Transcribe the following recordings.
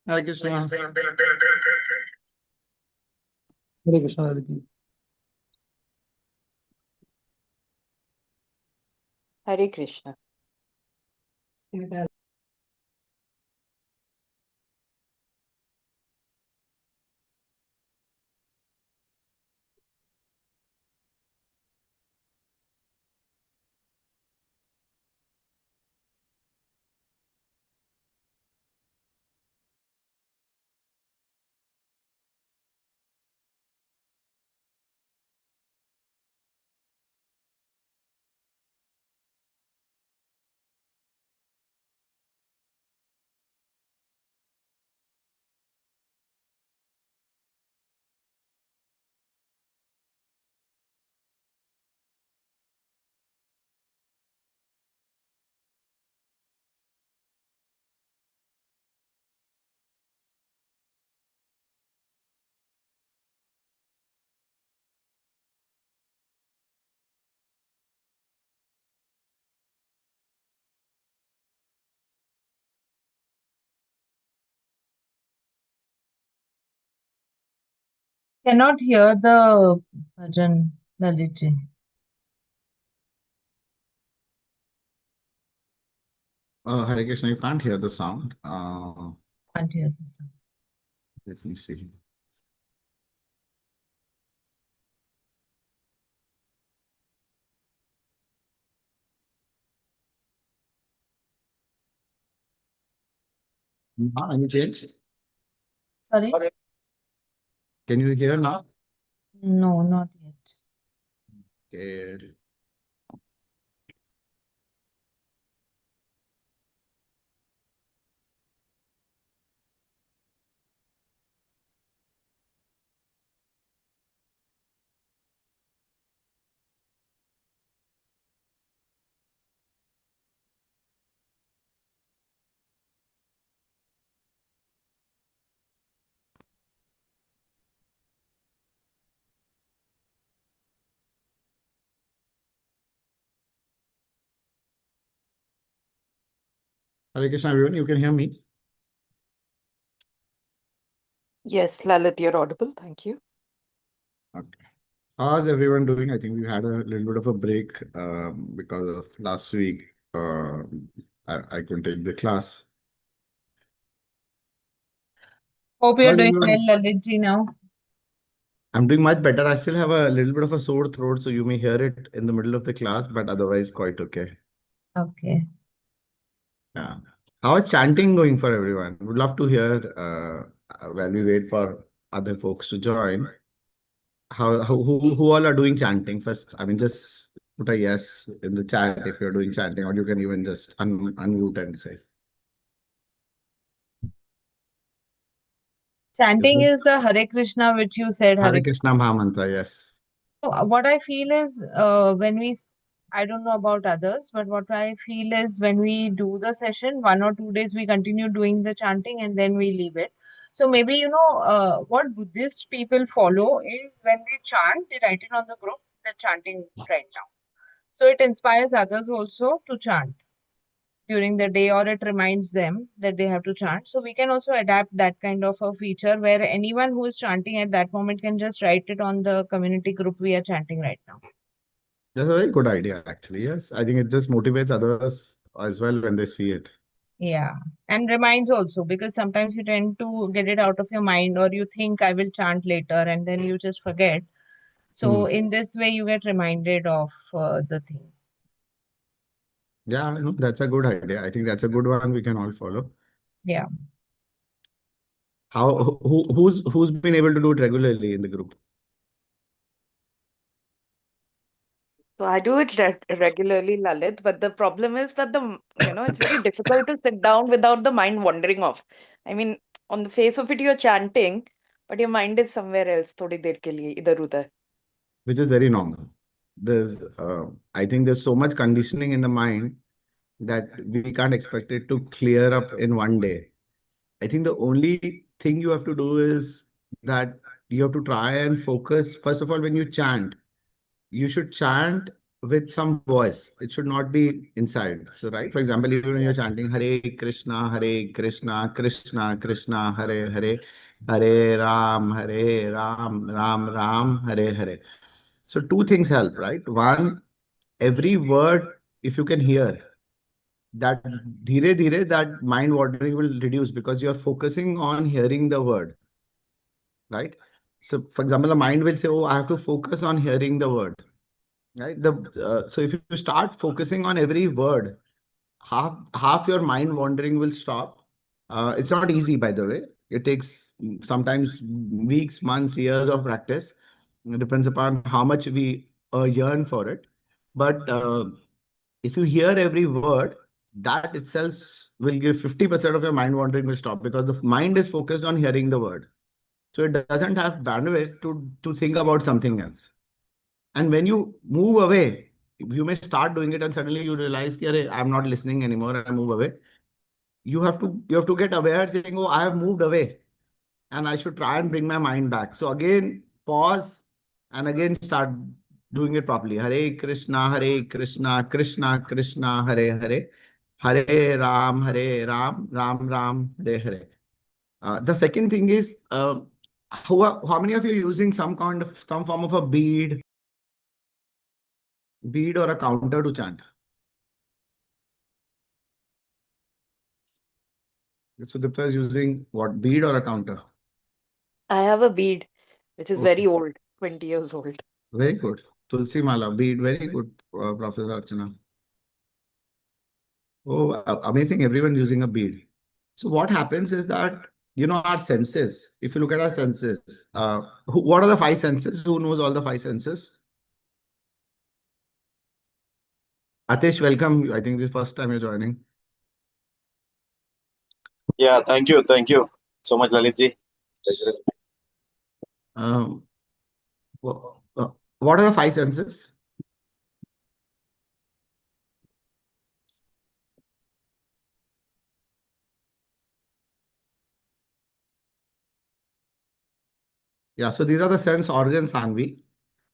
Hare Krishna. Hare Krishna, Lalit. Hare Krishna. Cannot hear the bhajan, Lalit ji. Hare Krishna, you can't hear the sound. Can't hear the sound. Let me see. Any change? Sorry? Can you hear now? No, not yet. Okay. Hare Krishna, everyone. You can hear me? Yes, Lalit, you're audible. Thank you. Okay. How's everyone doing? I think we had a little bit of a break because of last week. I couldn't take the class. Hope you're How's doing well, everyone? Lalit ji, now. I'm doing much better. I still have a little bit of a sore throat, so you may hear it in the middle of the class, but otherwise quite okay. Okay. Yeah. How is chanting going for everyone? Would love to hear while we wait for other folks to join. Who all are doing chanting first? I mean, just put a yes in the chat if you're doing chanting, or you can even just unmute and say. Chanting is the Hare Krishna, which you said, Hare Hare. Krishna Mahamantra, yes. What I feel is I don't know about others, but what I feel is when we do the session, 1 or 2 days we continue doing the chanting and then we leave it. So maybe, what Buddhist people follow is when they chant, they write it on the group, they're chanting right now. So it inspires others also to chant during the day, or it reminds them that they have to chant. So we can also adapt that kind of a feature where anyone who is chanting at that moment can just write it on the community group we are chanting right now. That's a very good idea, actually. Yes. I think it just motivates others as well when they see it. Yeah. And reminds also, because sometimes you tend to get it out of your mind, or you think I will chant later and then you just forget. So in this way, you get reminded of the thing. Yeah, no, that's a good idea. I think that's a good one we can all follow. Yeah. Who's been able to do it regularly in the group? So I do it regularly, Lalit, but the problem is that it's very difficult to sit down without the mind wandering off. I mean, on the face of it, you're chanting, but your mind is somewhere else, थोड़ी देर के लिए इधर उधर. Which is very normal. I think there's so much conditioning in the mind that we can't expect it to clear up in one day. I think the only thing you have to do is that you have to try and focus. First of all, when you chant, you should chant with some voice. It should not be inside. So, right, for example, even when you're chanting Hare Krishna, Krishna Krishna, Hare Hare, Hare Ram, Ram Ram, Hare Hare. So, two things help, right? One, every word, if you can hear, that dhire dhire, that mind wandering will reduce because you're focusing on hearing the word, right? So, for example, the mind will say, "Oh, I have to focus on hearing the word." Right? So if you start focusing on every word, half your mind wandering will stop. It's not easy, by the way. It takes sometimes weeks, months, years of practice. It depends upon how much we yearn for it. But if you hear every word, that itself will give 50% of your mind wandering will stop because the mind is focused on hearing the word. So it doesn't have bandwidth to think about something else. And when you move away, you may start doing it and suddenly you realize, "Ki, I'm not listening anymore. I move away." You have to get aware saying, "Oh, I have moved away and I should try and bring my mind back." So again, pause and again start doing it properly. Hare Krishna, Krishna Krishna, Hare Hare, Hare Ram, Ram Ram, Hare Hare. The second thing is, how many of you are using some form of a bead or a counter to chant? So Dipta is using what, bead or a counter? I have a bead, which is Okay, very old, 20 years old. very good. Tulsi Mala, bead, very good, Professor Archana. Oh, amazing, everyone using a bead. So what happens is that, our senses, if you look at our senses, what are the five senses? Who knows all the five senses? Atish, welcome. I think this is the first time you're joining. Yeah, thank you. Thank you so much, Lalitji. Pleasure. Um, what are the five senses? Yeah, so these are the sense organs, Sanvi.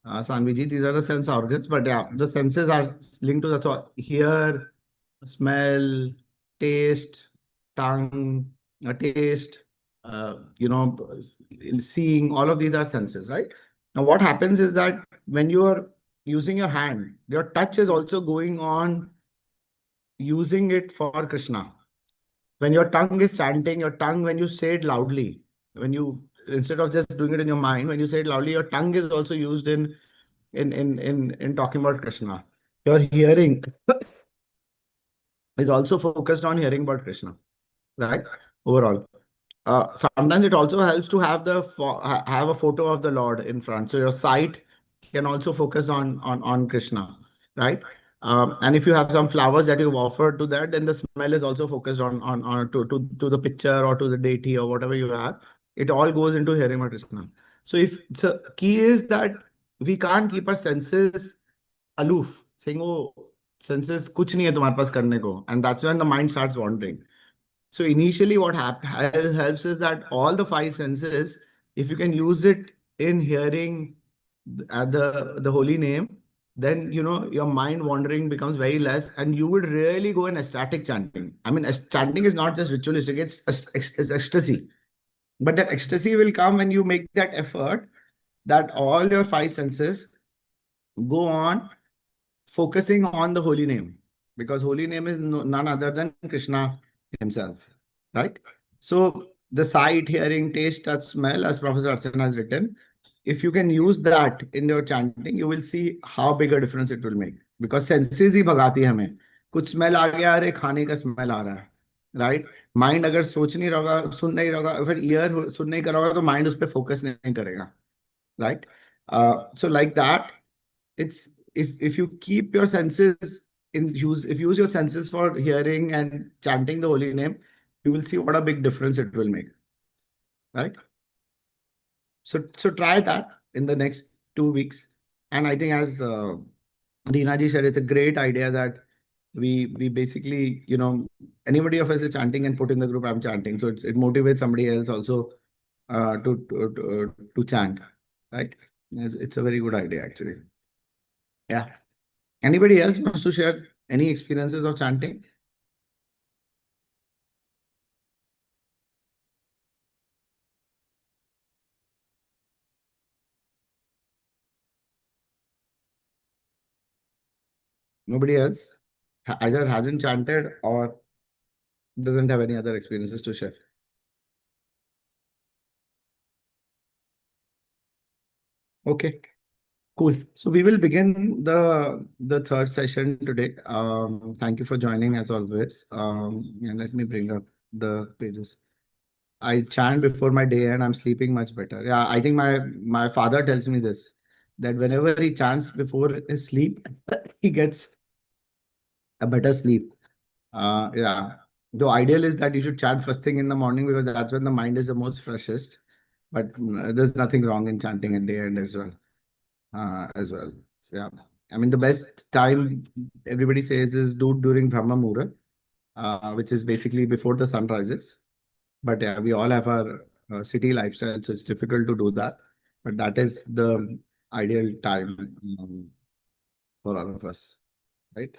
Sanviji, these are the sense organs, but yeah, the senses are linked to the thought. Hear, smell, taste, tongue, taste, seeing, all of these are senses, right? Now, what happens is that when you are using your hand, your touch is also going on using it for Krishna. When your tongue is chanting, your tongue, when you say it loudly, instead of just doing it in your mind, when you say it loudly, your tongue is also used in talking about Krishna. Your hearing is also focused on hearing about Krishna, right? Overall. Sometimes it also helps to have a photo of the Lord in front. So your sight can also focus on Krishna, right? And if you have some flowers that you've offered to that, then the smell is also focused to the picture or to the deity or whatever you have. It all goes into hearing about Krishna. So key is that we can't keep our senses aloof, saying, "Oh, senses kuch nahi hai tumhare paas karne ko," and that's when the mind starts wandering. So initially, what helps is that all the five senses, if you can use it in hearing the holy name, then your mind wandering becomes very less, and you would really go in ecstatic chanting. I mean, chanting is not just ritualistic; it's ecstasy. But that ecstasy will come when you make that effort, that all your five senses go on focusing on the holy name, because holy name is none other than Krishna himself, right? So the sight, hearing, taste, touch, smell, as Professor Archana has written, if you can use that in your chanting, you will see how big a difference it will make, because senses ही भगाती है हमें. कुछ smell आ गया, अरे खाने का smell आ रहा है, right? Mind अगर सोच नहीं रहा, सुन नहीं रहा, फिर ईयर सुन नहीं कर रहा तो माइंड उस पर फोकस नहीं करेगा, right? So like that, it's if you keep your senses if you use your senses for hearing and chanting the holy name, you will see what a big difference it will make, right? So try that in the next 2 weeks. And I think, as Reena ji said, it's a great idea that we basically, anybody of us is chanting and put in the group, "I'm chanting," so it motivates somebody else also to chant, right? It's a very good idea, actually. Yeah. Anybody else wants to share any experiences of chanting? Nobody else either hasn't chanted or doesn't have any other experiences to share. Okay, cool. So we will begin the third session today. Thank you for joining as always. And let me bring up the pages. I chant before my day and I'm sleeping much better. Yeah, I think my father tells me this, that whenever he chants before his sleep, he gets a better sleep. Yeah. The ideal is that you should chant first thing in the morning because that's when the mind is the most freshest. But there's nothing wrong in chanting at day end as well. So, yeah. I mean, the best time everybody says is do it during Brahma Muhurt, which is basically before the sun rises. But yeah, we all have our city lifestyle, so it's difficult to do that. But that is the ideal time for all of us, right?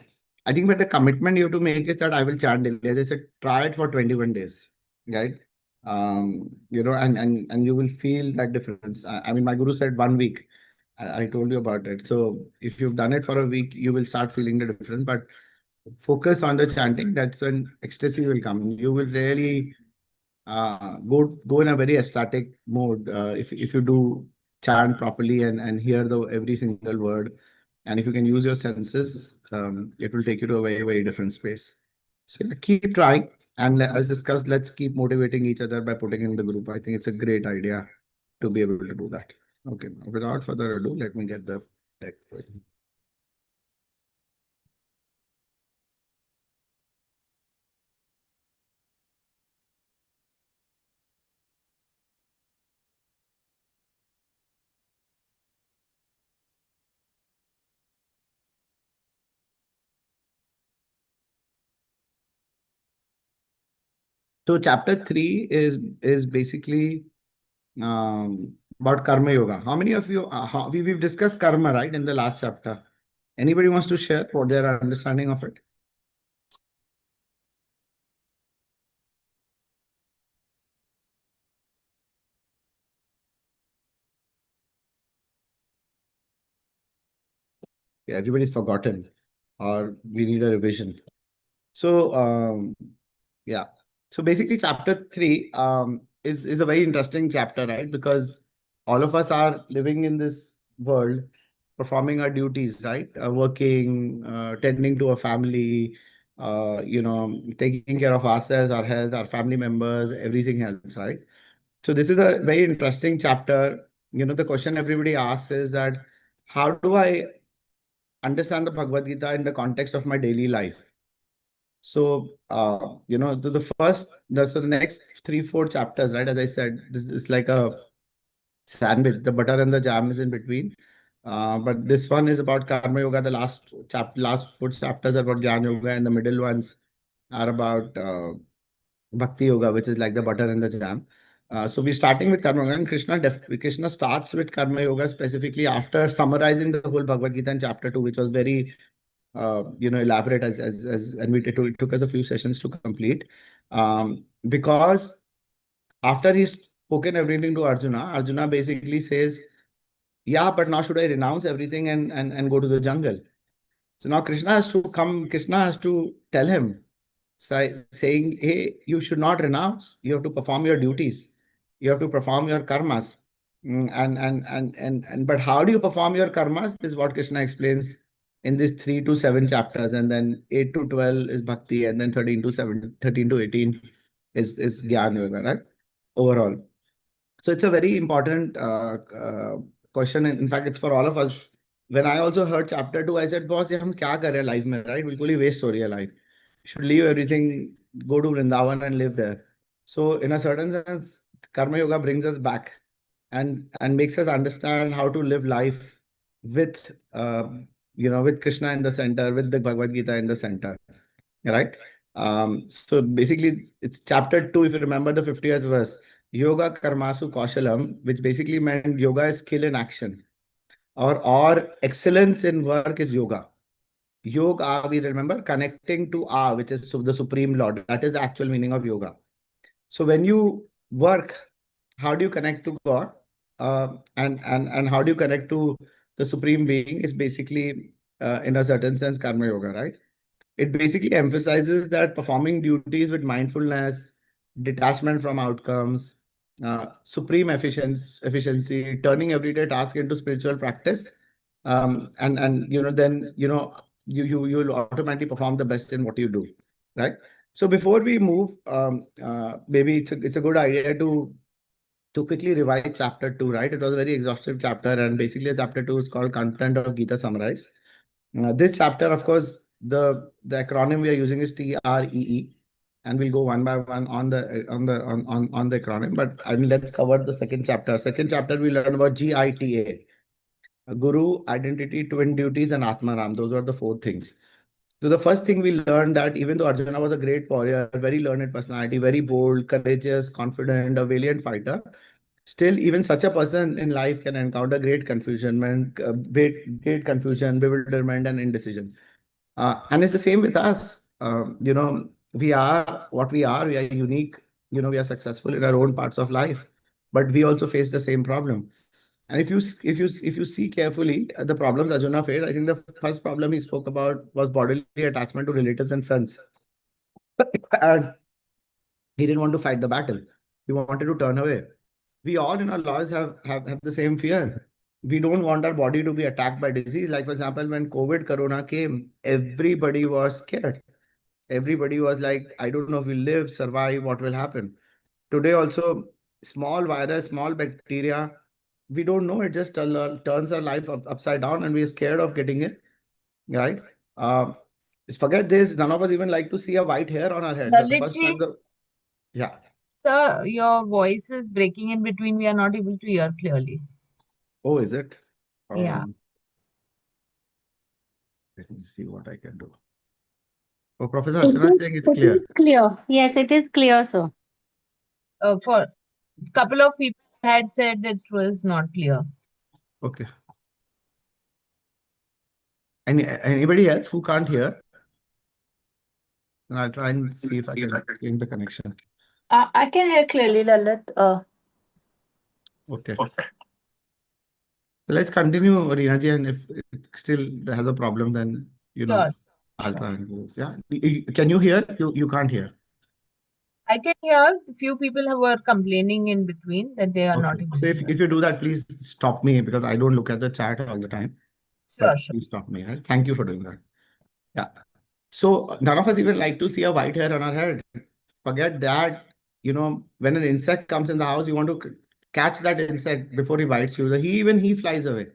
I think, but the commitment you have to make is that I will chant daily. As I said, try it for 21 days, right? And you will feel that difference. I mean, my guru said 1 week. I told you about it. So if you've done it for a week, you will start feeling the difference. But focus on the chanting. That's when ecstasy will come. You will really go in a very ecstatic mode if you do chant properly and hear the every single word, and if you can use your senses, it will take you to a very, very different space. So yeah, keep trying, and as discussed, let's keep motivating each other by putting in the group. I think it's a great idea to be able to do that. Okay, without further ado, let me get the deck. So chapter 3 is basically about karma yoga. How many of you we've discussed karma, right, in the last chapter? Anybody wants to share what their understanding of it? Yeah, everybody's forgotten, or we need a revision. So yeah. So basically, chapter 3 is a very interesting chapter, right? Because all of us are living in this world, performing our duties, right? Working, tending to a family, taking care of ourselves, our health, our family members, everything else, right? So this is a very interesting chapter. The question everybody asks is that how do I understand the Bhagavad Gita in the context of my daily life? So, so the next 3, 4 chapters, right? As I said, this is like a sandwich. The butter and the jam is in between. But this one is about Karma Yoga. The last 4 chapters are about Jnana Yoga, and the middle ones are about Bhakti Yoga, which is like the butter and the jam. So we're starting with Karma Yoga, and Krishna starts with Karma Yoga specifically after summarizing the whole Bhagavad Gita in chapter 2, which was very elaborate as and it took us a few sessions to complete. Because after he's spoken everything to Arjuna basically says, yeah, but now should I renounce everything and go to the jungle? So now Krishna has to tell him, saying, hey, you should not renounce. You have to perform your duties. You have to perform your karmas. But how do you perform your karmas is what Krishna explains in these 3 to 7 chapters, and then 8 to 12 is bhakti, and then 13 to 18 is Gyan Yoga, right? Overall. So it's a very important question. In fact, it's for all of us. When I also heard chapter 2, I said, boss, ye hum kya kar rahe life mein, right? Bilkul hi waste ho rahi hai life. Should leave everything, go to Vrindavan and live there. So in a certain sense, Karma Yoga brings us back and makes us understand how to live life with with Krishna in the center, with the Bhagavad Gita in the center, right? So basically, it's chapter 2. If you remember the 50th verse, Yoga Karmasu Kaushalam, which basically meant yoga is skill in action, or excellence in work is yoga. yoga, we remember connecting to A, which is the Supreme Lord. That is the actual meaning of yoga. So when you work, how do you connect to God? And how do you connect to the Supreme Being is basically, in a certain sense, Karma Yoga, right? It basically emphasizes that performing duties with mindfulness, detachment from outcomes, supreme efficiency, turning everyday task into spiritual practice, and then you'll automatically perform the best in what you do, right? So before we move, maybe it's a good idea to quickly revise chapter 2, right? It was a very exhaustive chapter, and basically chapter 2 is called Content of Gita Summarized. This chapter, of course, the acronym we are using is TREE, and we'll go one by one on the acronym. But I mean, let's cover the second chapter. Second chapter, we learn about GITA: Guru, identity, twin duties, and Atmaram. Those are the four things. So the first thing we learned that even though Arjuna was a great warrior, very learned personality, very bold, courageous, confident, a valiant fighter, still even such a person in life can encounter great confusion, great confusion, bewilderment, and indecision. And it's the same with us. We are what we are. We are unique. We are successful in our own parts of life, but we also face the same problem. And if you see carefully the problems Arjuna faced, I think the first problem he spoke about was bodily attachment to relatives and friends, and he didn't want to fight the battle. He wanted to turn away. We all in our lives have the same fear. We don't want our body to be attacked by disease. Like, for example, when COVID Corona came, everybody was scared. Everybody was like, I don't know if we'll live, survive, what will happen. Today also, small virus, small bacteria, we don't know. It just turns our life upside down, and we're scared of getting it, right? Uh, Forget this. None of us even like to see a white hair on our head. The Lalit first ji, time yeah. sir, your voice is breaking in between. We are not able to hear clearly. Oh, is it? Yeah. Let me see what I can do. Oh, Professor It Archana is is, saying it's it clear. is clear. Yes, it is clear, sir. For a couple of people had said it was not clear. Okay. Anybody else who can't hear? I'll try and see if I can change the connection. I can hear clearly, Lalit. Okay. So let's continue, Reena ji, and if it still has a problem, then Sure. I'll try and do this. Yeah. Can you hear? You can't hear. I can hear a few people who were complaining in between that they are not Okay. able So to if hear. you do that, please stop me, because I don't look at the chat all the time. Sure, But sure. please stop me, right? Thank you for doing that. Yeah. So none of us even like to see a white hair on our head. Forget that. When an insect comes in the house, you want to catch that insect before he bites you. He flies away.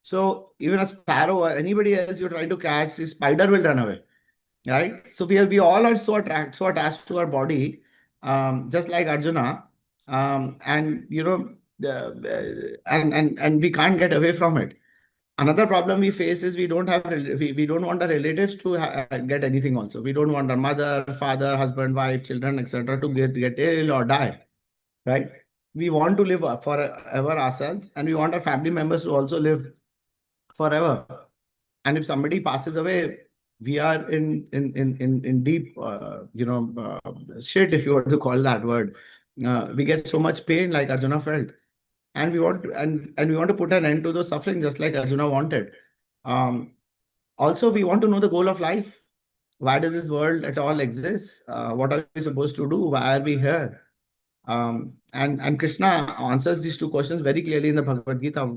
So even a sparrow or anybody else you're trying to catch, the spider will run away, right? So we all are so attached to our body, just like Arjuna, and and we can't get away from it. Another problem we face is we don't want our relatives to get anything also. We don't want our mother, father, husband, wife, children, etc. to get ill or die, right? We want to live forever ourselves, and we want our family members to also live forever. And if somebody passes away, we are in deep shit, if you were to call that word. We get so much pain like Arjuna felt, and we want to put an end to those suffering just like Arjuna wanted. um, Also, we want to know the goal of life. Why does this world at all exist? What are we supposed to do? Why are we here? And Krishna answers these two questions very clearly in the Bhagavad Gita.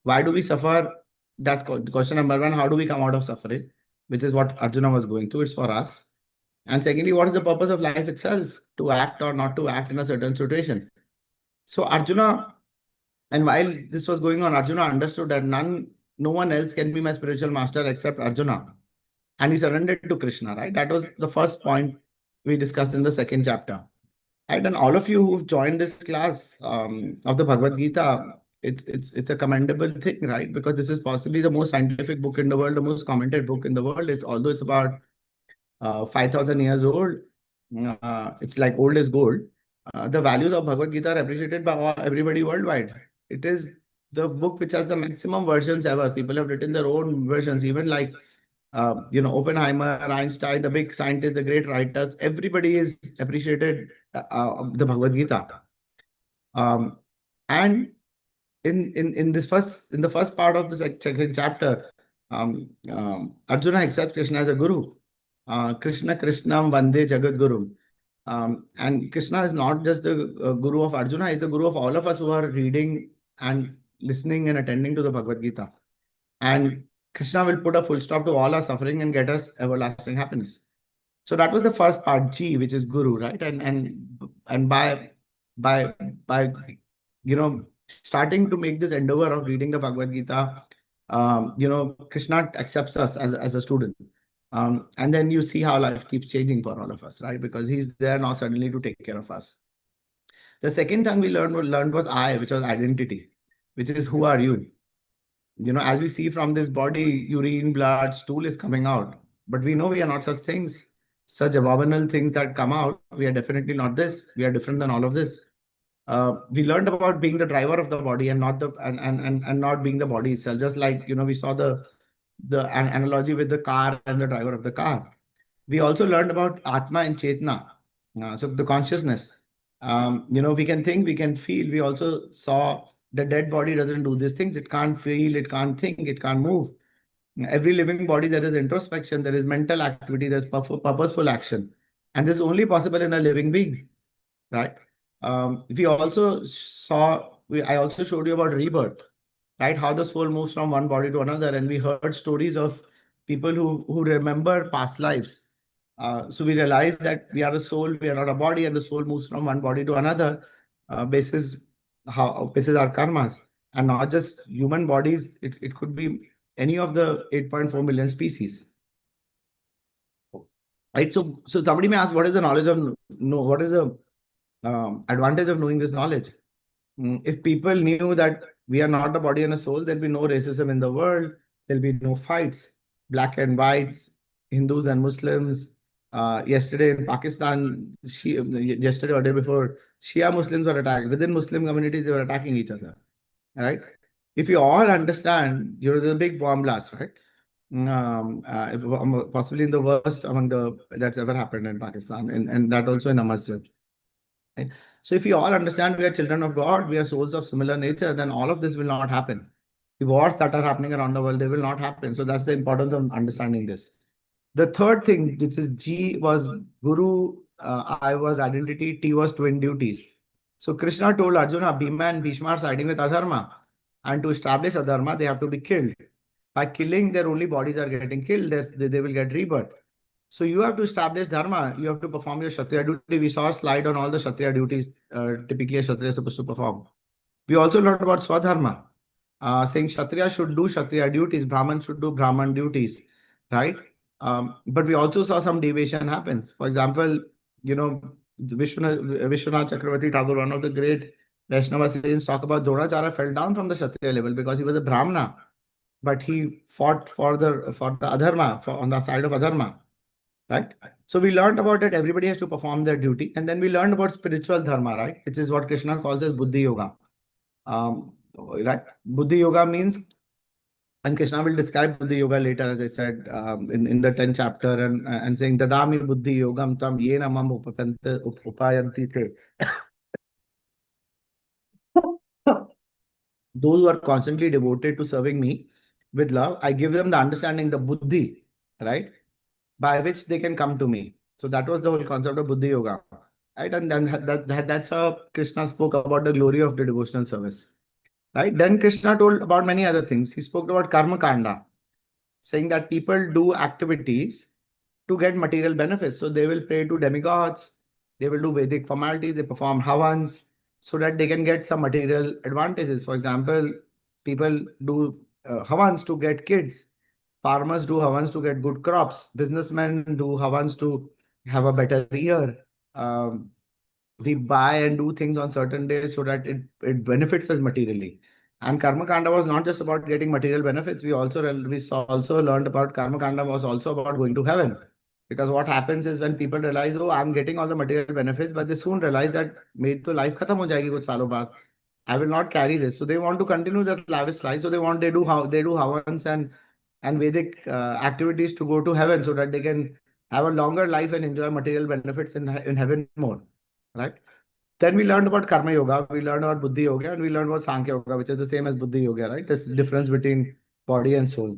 Why do we suffer? That's question number one. How do we come out of suffering? Which is what Arjuna was going through. It's for us. And secondly, what is the purpose of life itself? To act or not to act in a certain situation. So Arjuna, and while this was going on, Arjuna understood that no one else can be my spiritual master except Arjuna. And he surrendered to Krishna, right? That was the first point we discussed in the second chapter. Right? And all of you who've joined this class of the Bhagavad Gita, it's a commendable thing, right? Because this is possibly the most scientific book in the world, the most commented book in the world. Although it's about 5,000 years old, it's like old as gold. The values of Bhagavad Gita are appreciated by everybody worldwide. It is the book which has the maximum versions ever. People have written their own versions, even like Oppenheimer, Einstein, the big scientists, the great writers, everybody is appreciated the Bhagavad Gita. And in the first part of the second chapter, Arjuna accepts Krishna as a guru. Krishna Krishnam Vande Jagat Guru. And Krishna is not just the guru of Arjuna, he's the guru of all of us who are reading and listening and attending to the Bhagavad Gita. And Krishna will put a full stop to all our suffering and get us everlasting happiness. So that was the first part, G, which is guru, right? And by starting to make this endeavor of reading the Bhagavad Gita, Krishna accepts us as a student. And then you see how life keeps changing for all of us, right? Because he's there now suddenly to take care of us. The second thing we learned was I, which was identity, which is who are you? As we see from this body, urine, blood, stool is coming out. But we know we are not such things, such abominable things that come out. We are definitely not this. We are different than all of this. We learned about being the driver of the body and not not being the body itself. Just like we saw the analogy with the car and the driver of the car. We also learned about Atma and Chetna, so the consciousness. We can think, we can feel. We also saw the dead body doesn't do these things. It can't feel, it can't think, it can't move. Every living body, there is introspection, there is mental activity, there's purposeful action. And this is only possible in a living being, right? I also showed you about rebirth, right? How the soul moves from one body to another. And we heard stories of people who remember past lives. So we realize that we are a soul, we are not a body, and the soul moves from one body to another basis our karmas. And not just human bodies, it could be any of the 8.4 million species. Right? So somebody may ask, what is the knowledge of what is the advantage of knowing this knowledge? If people knew that we are not a body and a soul, there'll be no racism in the world, there'll be no fights, black and whites, Hindus and Muslims. Yesterday in Pakistan, yesterday or day before, Shia Muslims were attacked. Within Muslim communities, they were attacking each other. Right? If you all understand, there's a big bomb blast, right? Possibly in the worst among that's ever happened in Pakistan, and that also in a masjid. Right? So if you all understand we are children of God, we are souls of similar nature, then all of this will not happen. The wars that are happening around the world, they will not happen. So that's the importance of understanding this. The third thing, which is G, was Guru, I was identity, T was twin duties. So Krishna told Arjuna, Bhima and Bhishma are siding with Adharma. And to establish Adharma, they have to be killed. By killing, their only bodies are getting killed, they will get rebirth. So you have to establish Dharma, you have to perform your Kshatriya duty. We saw a slide on all the Kshatriya duties typically a Kshatriya is supposed to perform. We also learned about Swadharma, saying Kshatriya should do Kshatriya duties, Brahman should do Brahman duties, right? But we also saw some deviation happens. For example, Vishwanath Chakravarti Tagore, one of the great Vaishnava saints, talk about Dronacharya fell down from the Kshatriya level because he was a Brahmana, but he fought for the Adharma, on the side of Adharma, right? So we learned about it. Everybody has to perform their duty. And then we learned about spiritual dharma, right? Which is what Krishna calls as Buddhi Yoga. Right? Buddhi Yoga means, and Krishna will describe Buddhi Yoga later, as I said, in the 10th chapter, and saying, Dadami Buddhi Yogam tam yena mam upayanti te. Those who are constantly devoted to serving me with love, I give them the understanding, the Buddhi, right? By which they can come to me. So that was the whole concept of Buddhi Yoga. Right? And then that's how Krishna spoke about the glory of the devotional service. Right? Then Krishna told about many other things. He spoke about Karma Kanda, saying that people do activities to get material benefits. So they will pray to demigods, they will do Vedic formalities, they perform havans, so that they can get some material advantages. For example, people do havans to get kids. Farmers do havans to get good crops. Businessmen do havans to have a better year. We buy and do things on certain days so that it benefits us materially. And Karma Kanda was not just about getting material benefits. We also learned about Karma Kanda was also about going to heaven. Because what happens is when people realize, oh, I'm getting all the material benefits, but they soon realize that मेरी तो life खत्म हो जाएगी कुछ सालों बाद. I will not carry this. So they want to continue that lavish life. So they do havans and Vedic activities to go to heaven so that they can have a longer life and enjoy material benefits in heaven more, right? Then we learned about Karma Yoga, we learned about Buddhi Yoga, and we learned about Sankhya Yoga, which is the same as Buddhi Yoga, right? There's difference between body and soul,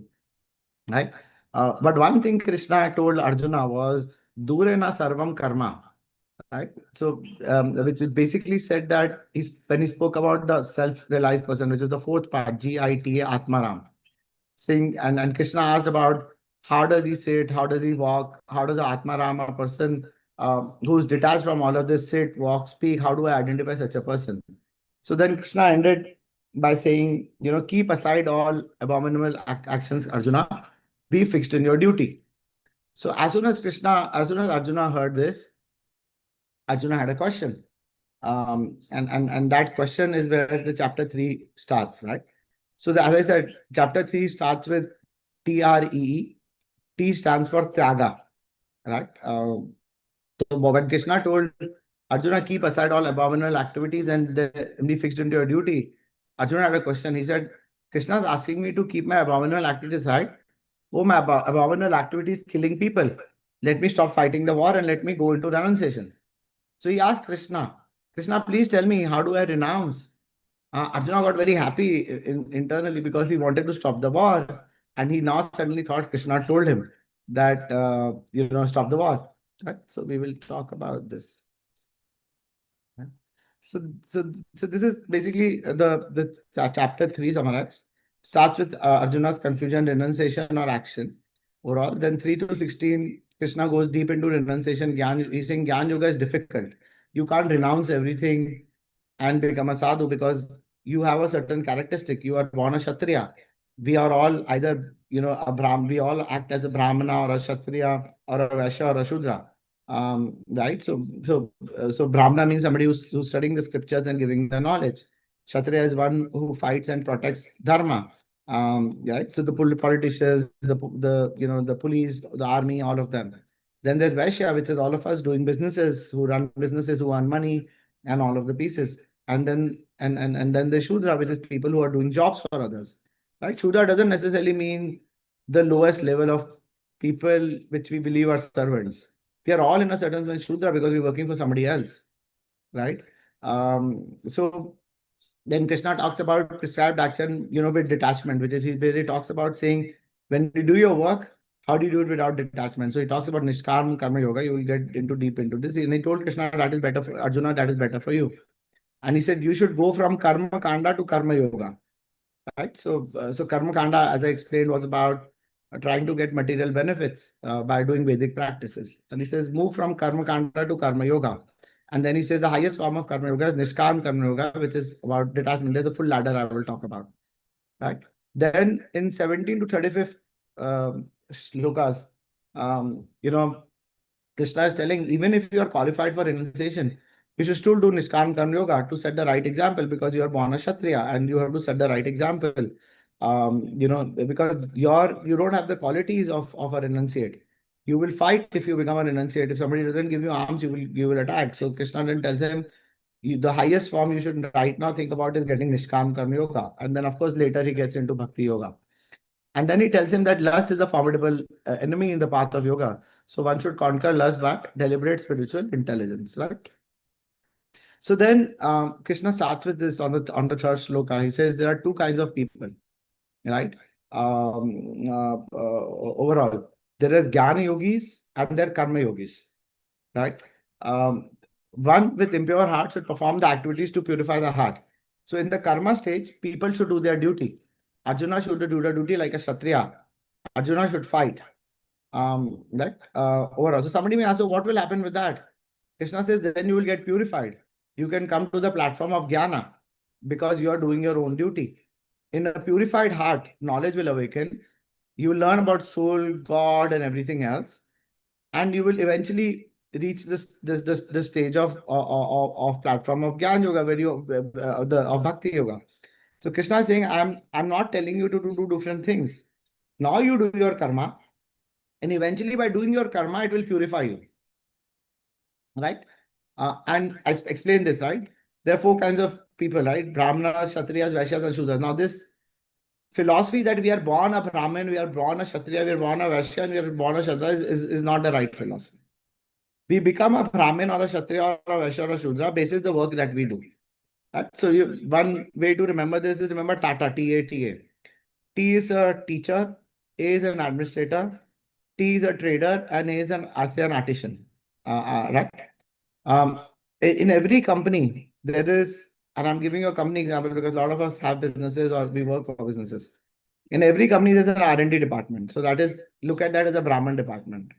right? But one thing Krishna told Arjuna was, Dure na sarvam karma, right? So, which basically said that when he spoke about the self-realized person, which is the fourth part, Gita, Atmaram, saying, and Krishna asked about how does he sit, how does he walk, how does the Atmaram, a person who's detached from all of this, sit, walk, speak, how do I identify such a person? So then Krishna ended by saying, keep aside all abominable actions, Arjuna, be fixed in your duty. So as soon as Arjuna heard this, Arjuna had a question. And that question is where the chapter 3 starts, right? So as I said, chapter 3 starts with TREE. T stands for Tyaga, right? So when Krishna told Arjuna, keep aside all abominable activities and be fixed into your duty, Arjuna had a question. He said, Krishna is asking me to keep my abominable activities aside. Oh, my abominable activities killing people. Let me stop fighting the war and let me go into renunciation. So he asked Krishna, Krishna, please tell me, how do I renounce? Arjuna got very happy internally because he wanted to stop the war. And he now suddenly thought Krishna told him that, stop the war. Right? So we will talk about this. Right? So this is basically the chapter 3 summarized. Starts with Arjuna's confusion, renunciation or action. Overall, then 3 to 16, Krishna goes deep into renunciation. He's saying Gyan Yoga is difficult. You can't renounce everything and become a sadhu because you have a certain characteristic. You are born a Kshatriya. We are all either, a Brahmin, we all act as a Brahmana or a Kshatriya or a Vaishya or a Shudra. Right? So Brahmana means somebody who's studying the scriptures and giving the knowledge. Kshatriya is one who fights and protects dharma. Right? So the politicians, the police, the army, all of them. Then there's Vaishya, which is all of us doing businesses, who run businesses, who earn money, and all of the pieces. And then the Shudra, which is people who are doing jobs for others. Right? Shudra doesn't necessarily mean the lowest level of people which we believe are servants. We are all in a certain sense Shudra because we're working for somebody else. Right? So then Krishna talks about prescribed action, with detachment, which is where he talks about saying, when you do your work, how do you do it without detachment? So he talks about Nishkarma Karma Yoga. You will get deep into this. And he told Krishna that is better for Arjuna, that is better for you. And he said, you should go from Karma Kanda to Karma Yoga. Right? So Karma Kanda, as I explained, was about trying to get material benefits by doing Vedic practices. And he says, move from Karma Kanda to Karma Yoga. And then he says the highest form of Karma Yoga is Nishkam Karma Yoga, which is about detachment. There's a full ladder I will talk about. Right? Then in 17 to 35th shlokas, Krishna is telling, even if you are qualified for renunciation, you should still do Nishkam Karma Yoga to set the right example because you are born a Kshatriya and you have to set the right example. Because you don't have the qualities of a renunciate. You will fight if you become a renunciate. If somebody doesn't give you arms, you will attack. So Krishna then tells him, the highest form you should right now think about is getting Nishkam Karma Yoga. And then, of course, later he gets into Bhakti Yoga. And then he tells him that lust is a formidable enemy in the path of yoga. So one should conquer lust by deliberate spiritual intelligence, right? So then Krishna starts with this on the third shloka. He says there are two kinds of people, right? Overall, there is Jnana yogis and there are Karma yogis, right? One with impure heart should perform the activities to purify the heart. So in the Karma stage, people should do their duty. Arjuna should do their duty like a Kshatriya. Arjuna should fight. Overall. So somebody may ask, so what will happen with that? Krishna says, then you will get purified. You can come to the platform of Jnana because you are doing your own duty. In a purified heart, knowledge will awaken. You will learn about soul, God, and everything else. And you will eventually reach this stage of platform of Jnana Yoga, where you of Bhakti Yoga. So Krishna is saying, I'm not telling you to do different things. Now you do your karma, and eventually by doing your karma, it will purify you. Right? And I explained this, right? There are four kinds of people, right? Brahmanas, Kshatriyas, Vaishyas, and Shudras. Now this philosophy that we are born a Brahmin, we are born a Kshatriya, we are born a Vaishya, and we are born a Shudra is not the right philosophy. We become a Brahmin or a Kshatriya or a Vaishya or a Shudra basis the work that we do. Right? So one way to remember this is remember Tata, T-A-T-A. T is a teacher, A is an administrator, T is a trader, and A is an artisan. Right? Um, in every company, there is, and I'm giving you a company example because a lot of us have businesses or we work for businesses. In every company, there's an R&D department. So that is, look at that as a Brahman department.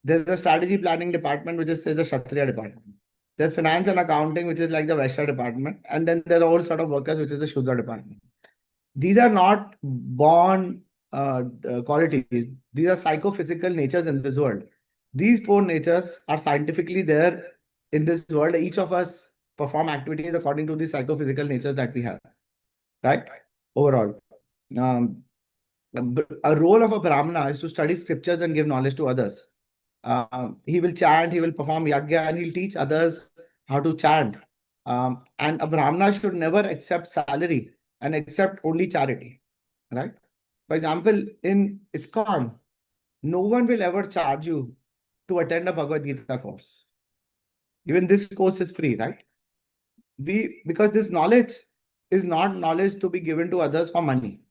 There's a strategy planning department, which is say the Kshatriya department. There's finance and accounting, which is like the Vaishya department. And then there are all sort of workers, which is the Shudra department. These are not born qualities. These are psychophysical natures in this world. These four natures are scientifically there in this world. Each of us perform activities according to the psychophysical natures that we have, right? Overall. A role of a Brahmana is to study scriptures and give knowledge to others. He will chant, he will perform yagya, and he'll teach others how to chant. And a Brahmana should never accept salary and accept only charity, right? For example, in ISKCON, no one will ever charge you to attend a Bhagavad Gita course. Even this course is free, right? Because this knowledge is not knowledge to be given to others for money.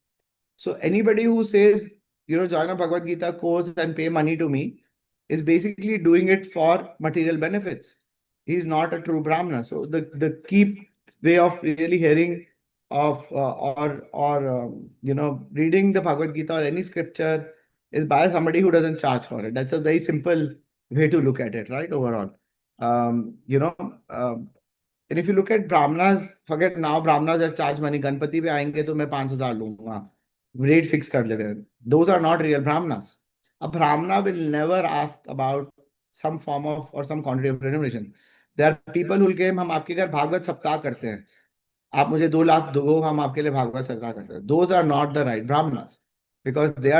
So anybody who says, join a Bhagavad Gita course and pay money to me is basically doing it for material benefits. He's not a true Brahmana. So the key way of really hearing of reading the Bhagavad Gita or any scripture is by somebody who doesn't charge for it. That's a very simple way to look at it, right? Overall, and if you look at Brahmanas, forget now Brahmanas that charge money. Ganpati पे आएंगे तो मैं 5,000 लूंगा. Rate fix कर लेते हैं. Those are not real Brahmanas. A Brahmana will never ask about some form of or some quantity of remuneration. There are people who will claim हम आपके घर भागवत सप्ताह करते हैं. आप मुझे 2 लाख दो हम आपके लिए भागवत सप्ताह करते हैं. Those are not the right Brahmanas because they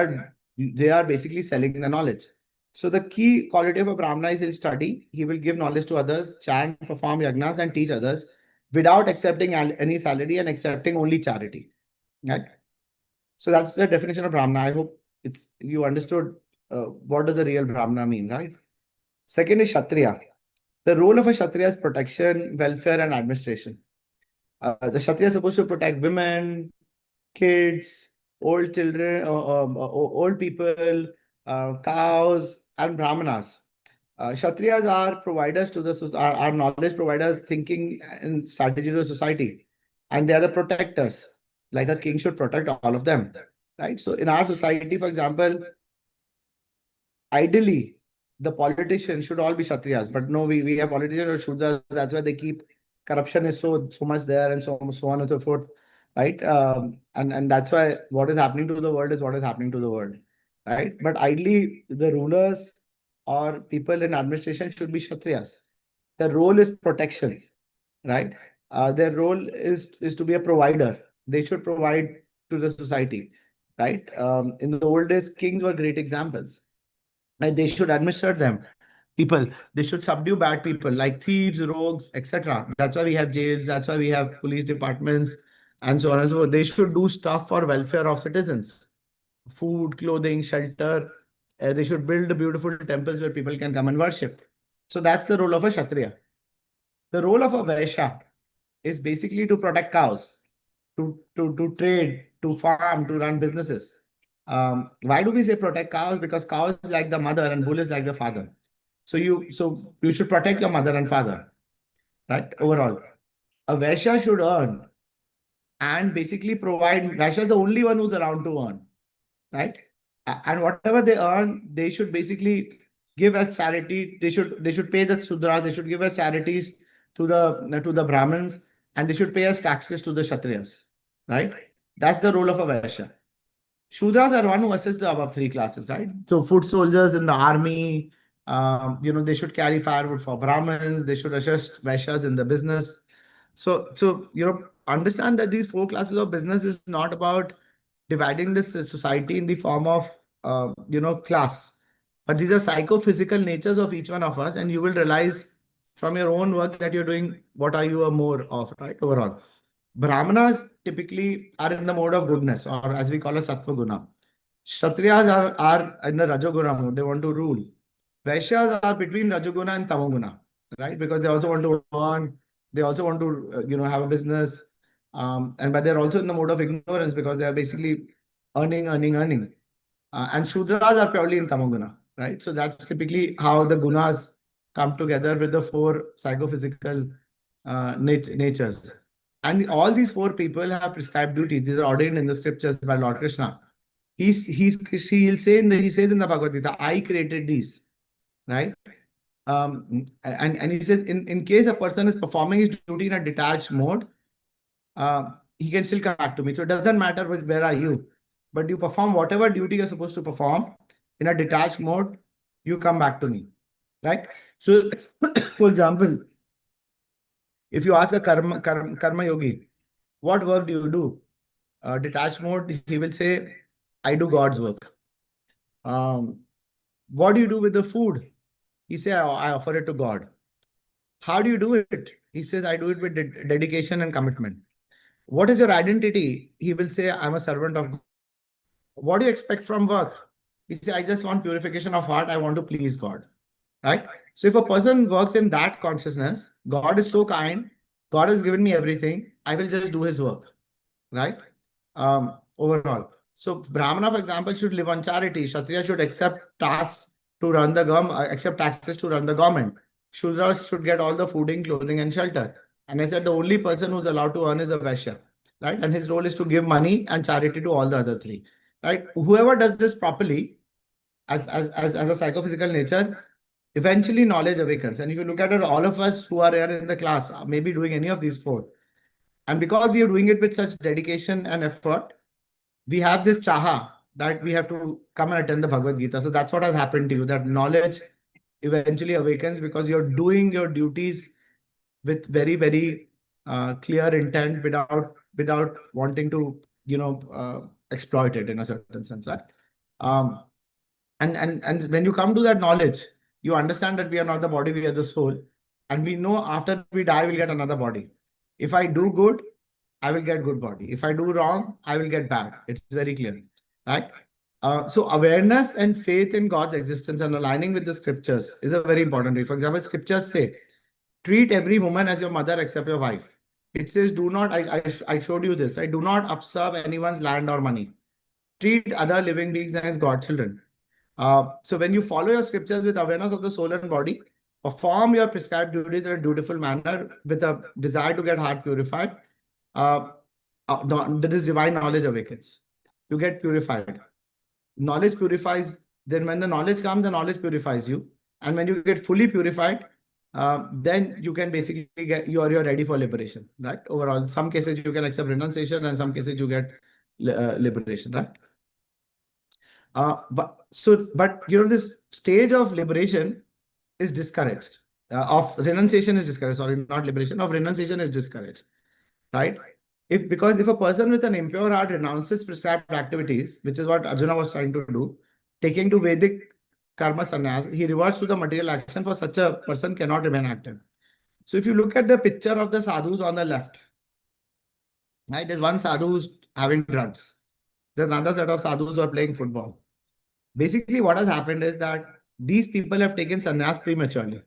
are basically selling the knowledge. So the key quality of a Brahmana is he'll study, he will give knowledge to others, chant, perform yagnas, and teach others without accepting any salary and accepting only charity. Right? So that's the definition of Brahmana. I hope you understood what does a real Brahmana mean, right? Second is Kshatriya. The role of a Kshatriya is protection, welfare, and administration. The Kshatriya is supposed to protect women, kids, old children, old people, cows, and Brahmanas. Kshatriyas are providers to are knowledge providers, thinking and strategy to the society, and they are the protectors. Like a king should protect all of them, right? So in our society, for example, ideally, the politicians should all be Kshatriyas, but no, we have politicians or Shudras. That's why they keep corruption is so much there and so on and so forth, right? And that's why what is happening to the world is what is happening to the world, right? But ideally, the rulers or people in administration should be Kshatriyas. Their role is protection, right? Their role is to be a provider. They should provide to the society, right? In the old days, kings were great examples. And they should administer them. They should subdue bad people like thieves, rogues, etc. That's why we have jails. That's why we have police departments and so on and so forth. They should do stuff for welfare of citizens. Food, clothing, shelter. They should build beautiful temples where people can come and worship. So that's the role of a Kshatriya. The role of a Vaishya is basically to protect cows, to trade, to farm, to run businesses. Why do we say protect cows? Because cow is like the mother and bull is like the father. So you should protect your mother and father, right? Overall, a Vaishya should earn and basically provide. Vaishya is the only one who's around to earn, right? And whatever they earn, they should basically give as charity. They should pay the Sudras. They should give as charities to the Brahmins, and they should pay as taxes to the Kshatriyas, right? That's the role of a Vaishya. Shudras are one who assists the above 3 classes, right? So foot soldiers in the army, they should carry firewood for Brahmins. They should assist Vaishyas in the business. So understand that these 4 classes of business is not about dividing this society in the form of, class. But these are psychophysical natures of each one of us. And you will realize from your own work that you're doing what are you a more of, right? Overall. Brahmanas typically are in the mode of goodness, or as we call a sattva guna. Kshatriyas are in the rajoguna mode. They want to rule. Vaishyas are between rajoguna and tamoguna, right? Because they also want to earn. They also want to, have a business. But they're also in the mode of ignorance because they are basically earning. And Shudras are purely in tamoguna, right? So that's typically how the gunas come together with the four psychophysical natures. And all these four people have prescribed duties. These are ordained in the scriptures by Lord Krishna. He says in the Bhagavad Gita, I created these, right? And he says, in case a person is performing his duty in a detached mode, he can still come back to me. So it doesn't matter where are you, but you perform whatever duty you're supposed to perform in a detached mode, you come back to me, right? So, for example, if you ask a karma yogi, what work do you do? Detached mode, he will say, I do God's work. What do you do with the food? He say, I offer it to God. How do you do it? He says, I do it with dedication and commitment. What is your identity? He will say, I'm a servant of God. What do you expect from work? He says, I just want purification of heart. I want to please God. Right? So if a person works in that consciousness, God is so kind, God has given me everything, I will just do his work. Right? Overall. So Brahmana, for example, should live on charity. Kshatriya should accept tasks to run the accept taxes to run the government. Shudras should get all the fooding, clothing, and shelter. And I said the only person who's allowed to earn is a Vaishya, right? And his role is to give money and charity to all the other three, right? Whoever does this properly, as a psychophysical nature, eventually knowledge awakens. And if you look at it, all of us who are here in the class may be doing any of these four. And because we are doing it with such dedication and effort, we have this chaha that we have to come and attend the Bhagavad Gita. So that's what has happened to you, that knowledge eventually awakens because you're doing your duties with very, very clear intent without wanting to, exploit it in a certain sense, right? And when you come to that knowledge, you understand that we are not the body, we are the soul. And we know after we die, we'll get another body. If I do good, I will get good body. If I do wrong, I will get bad. It's very clear, right? So awareness and faith in God's existence and aligning with the scriptures is a very important thing. For example, scriptures say, treat every woman as your mother except your wife. It says, do not, I showed you this, right? Do not observe anyone's land or money. Treat other living beings as God's children. So when you follow your scriptures with awareness of the soul and body, perform your prescribed duties in a dutiful manner with a desire to get heart purified, this divine knowledge awakens. You get purified. Knowledge purifies. Then when the knowledge comes, the knowledge purifies you. And when you get fully purified, then you can basically you're ready for liberation, right? Overall, in some cases you can accept renunciation, and in some cases you get liberation, right? But this stage of liberation is discouraged. Of renunciation is discouraged. Sorry, not liberation. Of renunciation is discouraged, right? Because if a person with an impure heart renounces prescribed activities, which is what Arjuna was trying to do, taking to Vedic karma sannyas, he reverts to the material action. For such a person cannot remain active. So if you look at the picture of the sadhus on the left, right, there's one sadhu who's having drugs. There's another set of sadhus who are playing football. Basically, what has happened is that these people have taken sannyas prematurely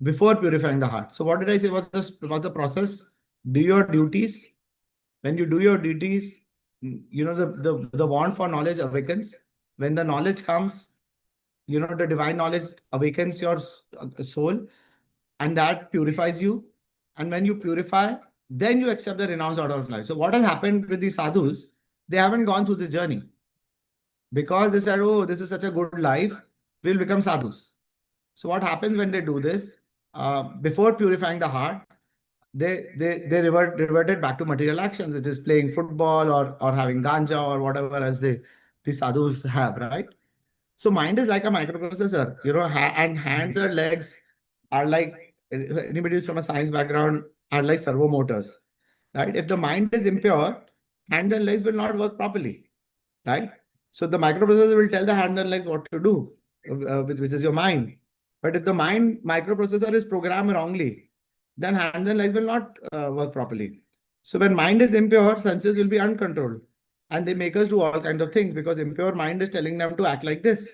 before purifying the heart. So what did I say was the process? Do your duties. When you do your duties, the want for knowledge awakens. When the knowledge comes, the divine knowledge awakens your soul, and that purifies you. And when you purify, then you accept the renounced order of life. So what has happened with these sadhus? They haven't gone through this journey because they said, oh, this is such a good life, we'll become sadhus. So what happens when they do this? Before purifying the heart, they reverted back to material actions, which is playing football or having ganja or whatever else the sadhus have, right? So mind is like a microprocessor, and hands or legs are like, anybody who's from a science background, are like servo motors, right? If the mind is impure, hands and legs will not work properly, right? So the microprocessor will tell the hand and legs what to do, which is your mind. But if the mind microprocessor is programmed wrongly, then hands and legs will not work properly. So when mind is impure, senses will be uncontrolled. And they make us do all kinds of things because impure mind is telling them to act like this.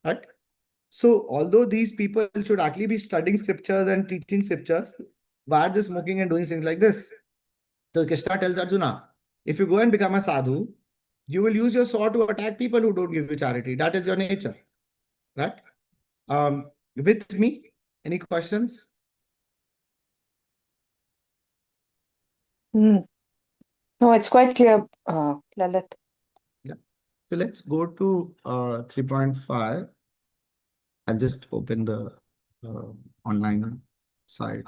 Right? So although these people should actually be studying scriptures and teaching scriptures, why are they smoking and doing things like this? So Krishna tells Arjuna, if you go and become a sadhu, you will use your sword to attack people who don't give you charity. That is your nature. Right? With me, any questions? No, it's quite clear, Lalit. Yeah. So let's go to 3.5. I'll just open the online site.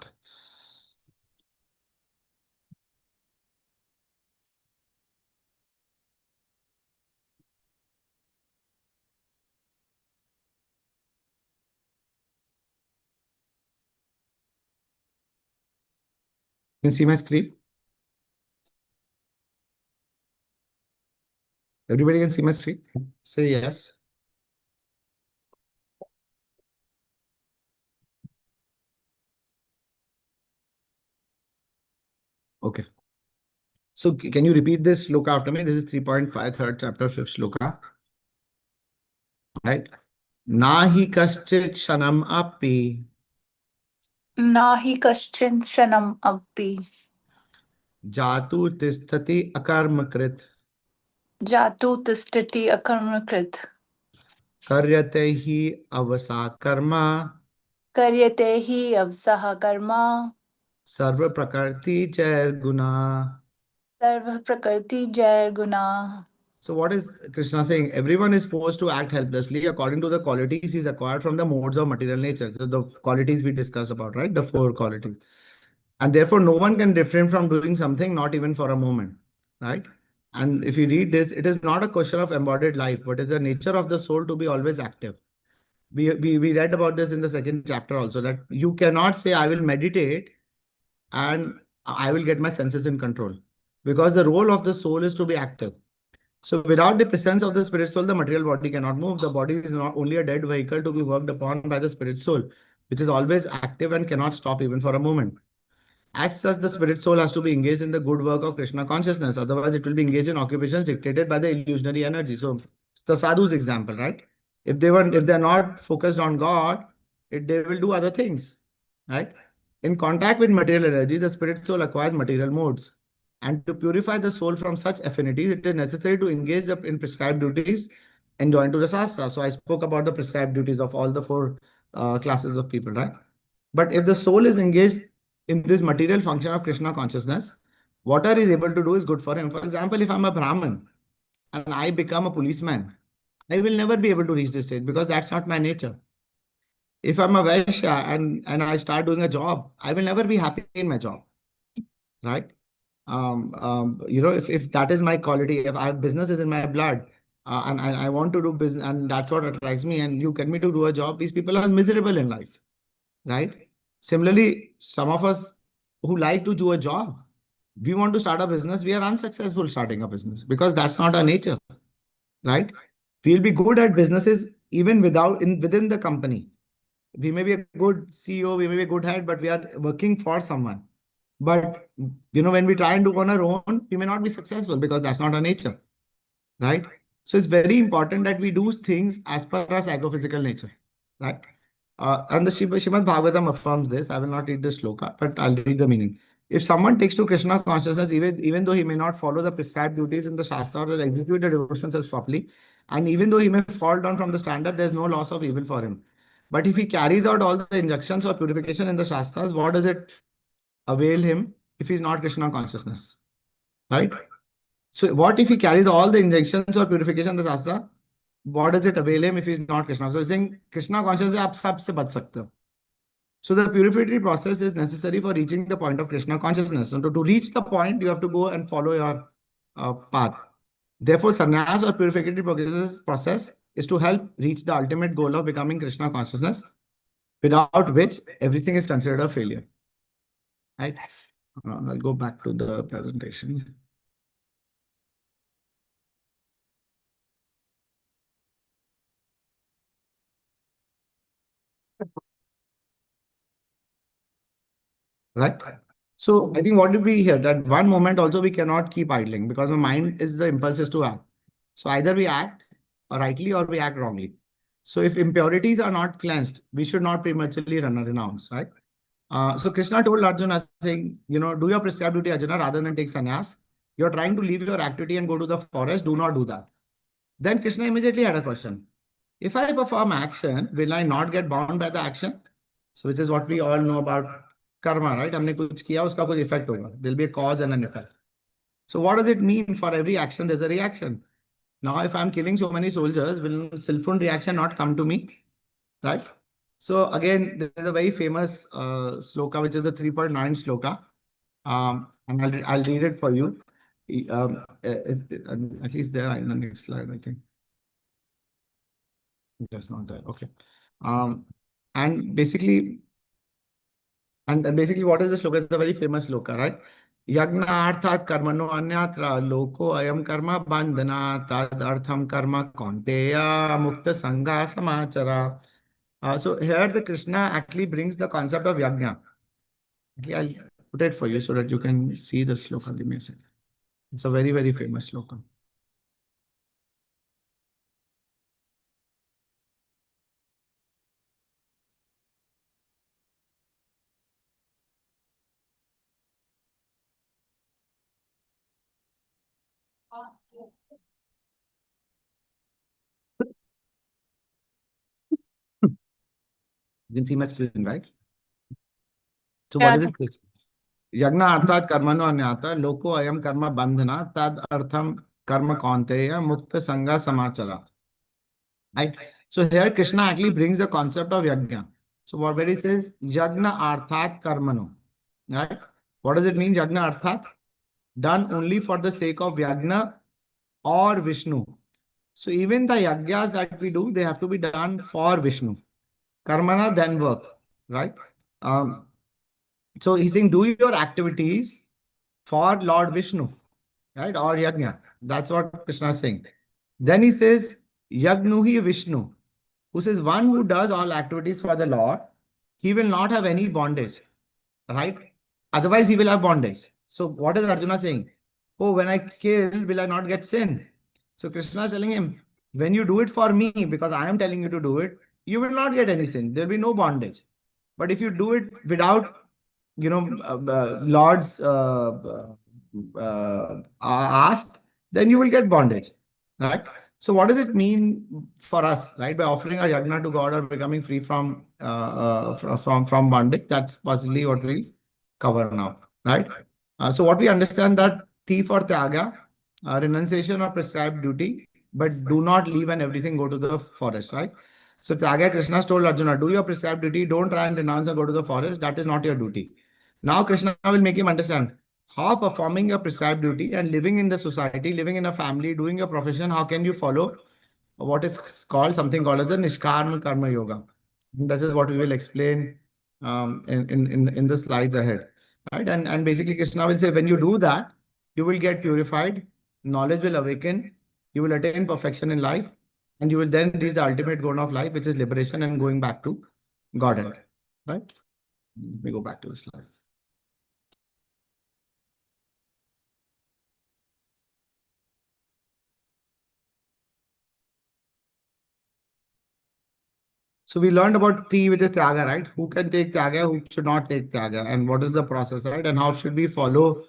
Can you see my screen? Everybody can see my screen? Say yes. Okay. So can you repeat this shloka after me? This is 3.5, third chapter, fifth shloka. Right? Nahi kaschit shanam api Nahi kaschin shanam abhi. jatu tisthati akarmakrit Jatu tistati akarmakrit. karyate hi avasa karma Karyate hi avsaha karma. sarva prakarti chair guna. Sarva prakriti jai guna. So what is Krishna saying? Everyone is forced to act helplessly according to the qualities he's acquired from the modes of material nature. So the qualities we discussed about, right? The four qualities. And therefore, no one can refrain from doing something, not even for a moment, right? And if you read this, it is not a question of embodied life, but it's the nature of the soul to be always active. We read about this in the second chapter also, that you cannot say, I will meditate and I will get my senses in control. Because the role of the soul is to be active. So without the presence of the spirit soul, the material body cannot move. The body is not only a dead vehicle to be worked upon by the spirit soul, which is always active and cannot stop even for a moment. As such, the spirit soul has to be engaged in the good work of Krishna consciousness. Otherwise, it will be engaged in occupations dictated by the illusionary energy. So, the sadhu's example, right? If they're not focused on God, they will do other things, right? In contact with material energy, the spirit soul acquires material modes. And to purify the soul from such affinities, it is necessary to engage in prescribed duties enjoined to the Shastra. So I spoke about the prescribed duties of all the four classes of people, right? But if the soul is engaged in this material function of Krishna consciousness, whatever is able to do is good for him. For example, if I'm a Brahmin and I become a policeman, I will never be able to reach this stage because that's not my nature. If I'm a Vaishya and I start doing a job, I will never be happy in my job, right? If that is my quality, if I have business is in my blood, and I want to do business, and that's what attracts me, and you get me to do a job, these people are miserable in life, right? Similarly, some of us who like to do a job, we want to start a business, we are unsuccessful starting a business because that's not our nature, right? We'll be good at businesses even within the company. We may be a good CEO, we may be a good head, but we are working for someone. But when we try and do on our own, we may not be successful because that's not our nature, right? So it's very important that we do things as per our psychophysical nature, right? And the Srimad Bhagavatam affirms this. I will not read the shloka, but I'll read the meaning. If someone takes to Krishna consciousness, even though he may not follow the prescribed duties in the Shastra or execute the devotions as properly, and even though he may fall down from the standard, there's no loss of evil for him. But if he carries out all the injunctions or purification in the Shastras, what does it avail him if he's not Krishna consciousness, right? So what if he carries all the injunctions or purification in the Shastra? What does it avail him if he's not Krishna? So he's saying Krishna consciousness से आप सबसे बच सकते हो. So the purificatory process is necessary for reaching the point of Krishna consciousness. So to reach the point, you have to go and follow your path. Therefore, sannyas or purificatory process is to help reach the ultimate goal of becoming Krishna consciousness, without which everything is considered a failure. Right? I'll go back to the presentation. Right? So I think what did we hear? That one moment also we cannot keep idling because the mind is the impulses to act. So either we act rightly or we act wrongly. So if impurities are not cleansed, we should not prematurely renounce, right? So Krishna told Arjuna saying, do your prescribed duty, Arjuna, rather than take sannyas. You're trying to leave your activity and go to the forest. Do not do that. Then Krishna immediately had a question. If I perform action, will I not get bound by the action? So which is what we all know about karma, right? हमने कुछ किया उसका कुछ effect होगा. There'll be a cause and an effect. So what does it mean? For every action, there's a reaction. Now, if I'm killing so many soldiers, will skillful reaction not come to me? Right? So again, there's a very famous sloka, which is the 3.9 sloka. And I'll read it for you. At least there in the next slide, I think. That's not there. Okay. And basically, what is the sloka? It's a very famous sloka, right? Yagna arthat karmano anyatra loko ayam karma bandhana tad artham karma kaunteya mukta sangha samachara. So here the Krishna actually brings the concept of yagna. Okay, I'll put it for you so that you can see the sloka. Give me a second. It's a very, very famous sloka. You can see my screen, right? So what Yeah, is it? Yagna arthat karmano anyatra loko ayam karma bandhana tad artham karma kaunteya mukta sangha samachara. Right? So here Krishna actually brings the concept of yajna. So what where he says yagna arthat karmano. Right? What does it mean? Yagna arthat? Done only for the sake of yagna or Vishnu. So even the yagyas that we do, they have to be done for Vishnu. Karmana, then work. Right? So he's saying do your activities for Lord Vishnu, right? Or Yajna. That's what Krishna is saying. Then he says, Yagnuhi Vishnu, who says one who does all activities for the Lord, he will not have any bondage, right? Otherwise, he will have bondage. So what is Arjuna saying? Oh, when I kill, will I not get sin? So Krishna is telling him, when you do it for me, because I am telling you to do it, you will not get any sin. There will be no bondage. But if you do it without, Lord's asked, then you will get bondage, right? So what does it mean for us, right? By offering our yagna to God or becoming free from bondage, that's possibly what we'll cover now, right? So what we understand that thief or tyaga, renunciation or prescribed duty, but do not leave and everything go to the forest, right? So Tyaga Krishna told Arjuna, do your prescribed duty, don't try and renounce and go to the forest. That is not your duty. Now Krishna will make him understand how performing your prescribed duty and living in the society, living in a family, doing your profession, how can you follow what is called something called as the Nishkarma Karma Yoga. This is what we will explain in the slides ahead. Right? And basically Krishna will say, when you do that, you will get purified, knowledge will awaken, you will attain perfection in life, and you will then reach the ultimate goal of life, which is liberation and going back to Godhead. Right? Let me go back to the slide. So we learned about T, which is Tyaga, right? Who can take Tyaga, who should not take Tyaga, and what is the process, right? And how should we follow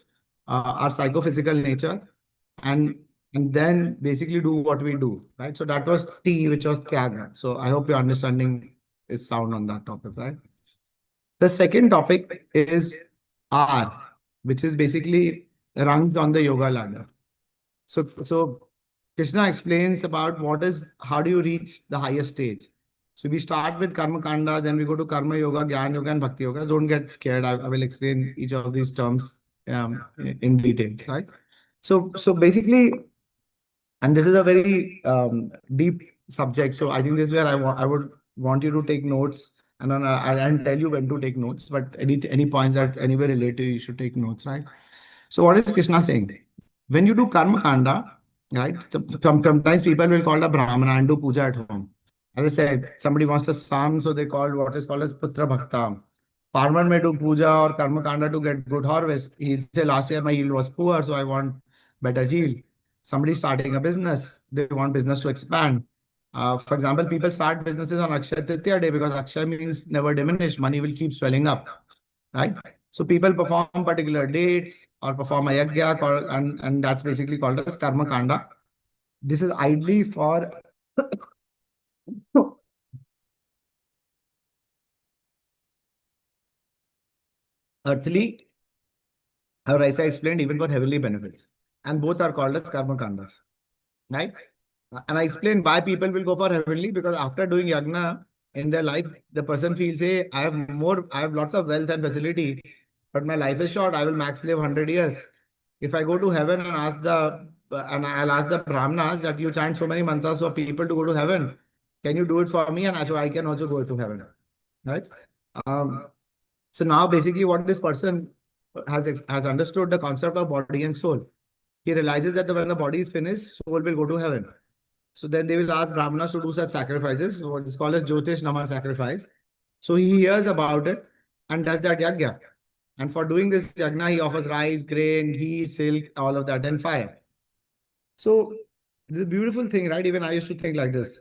our psychophysical nature and then basically do what we do, right? So that was T, which was Tyaga. So I hope your understanding is sound on that topic, right? The second topic is R, which is basically rungs on the yoga ladder. So Krishna explains about how do you reach the highest stage. So we start with Karma Kanda, then we go to Karma Yoga, Gyan Yoga, and Bhakti Yoga. Don't get scared. I will explain each of these terms in details, right? So basically, and this is a very deep subject. So I think this is where I would want you to take notes, and then I'll tell you when to take notes. But any points that anywhere relate to you should take notes, right? So what is Krishna saying? When you do Karma Kanda, right? Sometimes people will call a Brahmana and do puja at home. As I said, somebody wants a son, so they call what is called as Putra Bhakta. Farmer may do puja or karma kanda to get good harvest. He'll say, last year my yield was poor, so I want better yield. Somebody starting a business, they want business to expand. For example, people start businesses on Akshaya Tritiya day because Akshaya means never diminish. Money will keep swelling up, right? So people perform particular dates or perform a yajna, and that's basically called as karma kanda. This is ideally for earthly, or as I explained, even for heavenly benefits. And both are called as karma kandas, right? And I explained why people will go for heavenly, because after doing yagna in their life, the person feels, hey, I have lots of wealth and facility, but my life is short. I will max live 100 years. If I go to heaven and I'll ask the brahmanas that you chant so many mantras for people to go to heaven, can you do it for me? And I can also go to heaven, right? Um, so now basically what this person has understood the concept of body and soul. He realizes that when the body is finished, soul will go to heaven. So then they will ask brahmanas to do such sacrifices, what is called as Jyotish Nama sacrifice. So he hears about it and does that yajna. And for doing this yajna, he offers rice, grain, ghee, silk, all of that, and fire. So the beautiful thing, right? Even I used to think like this.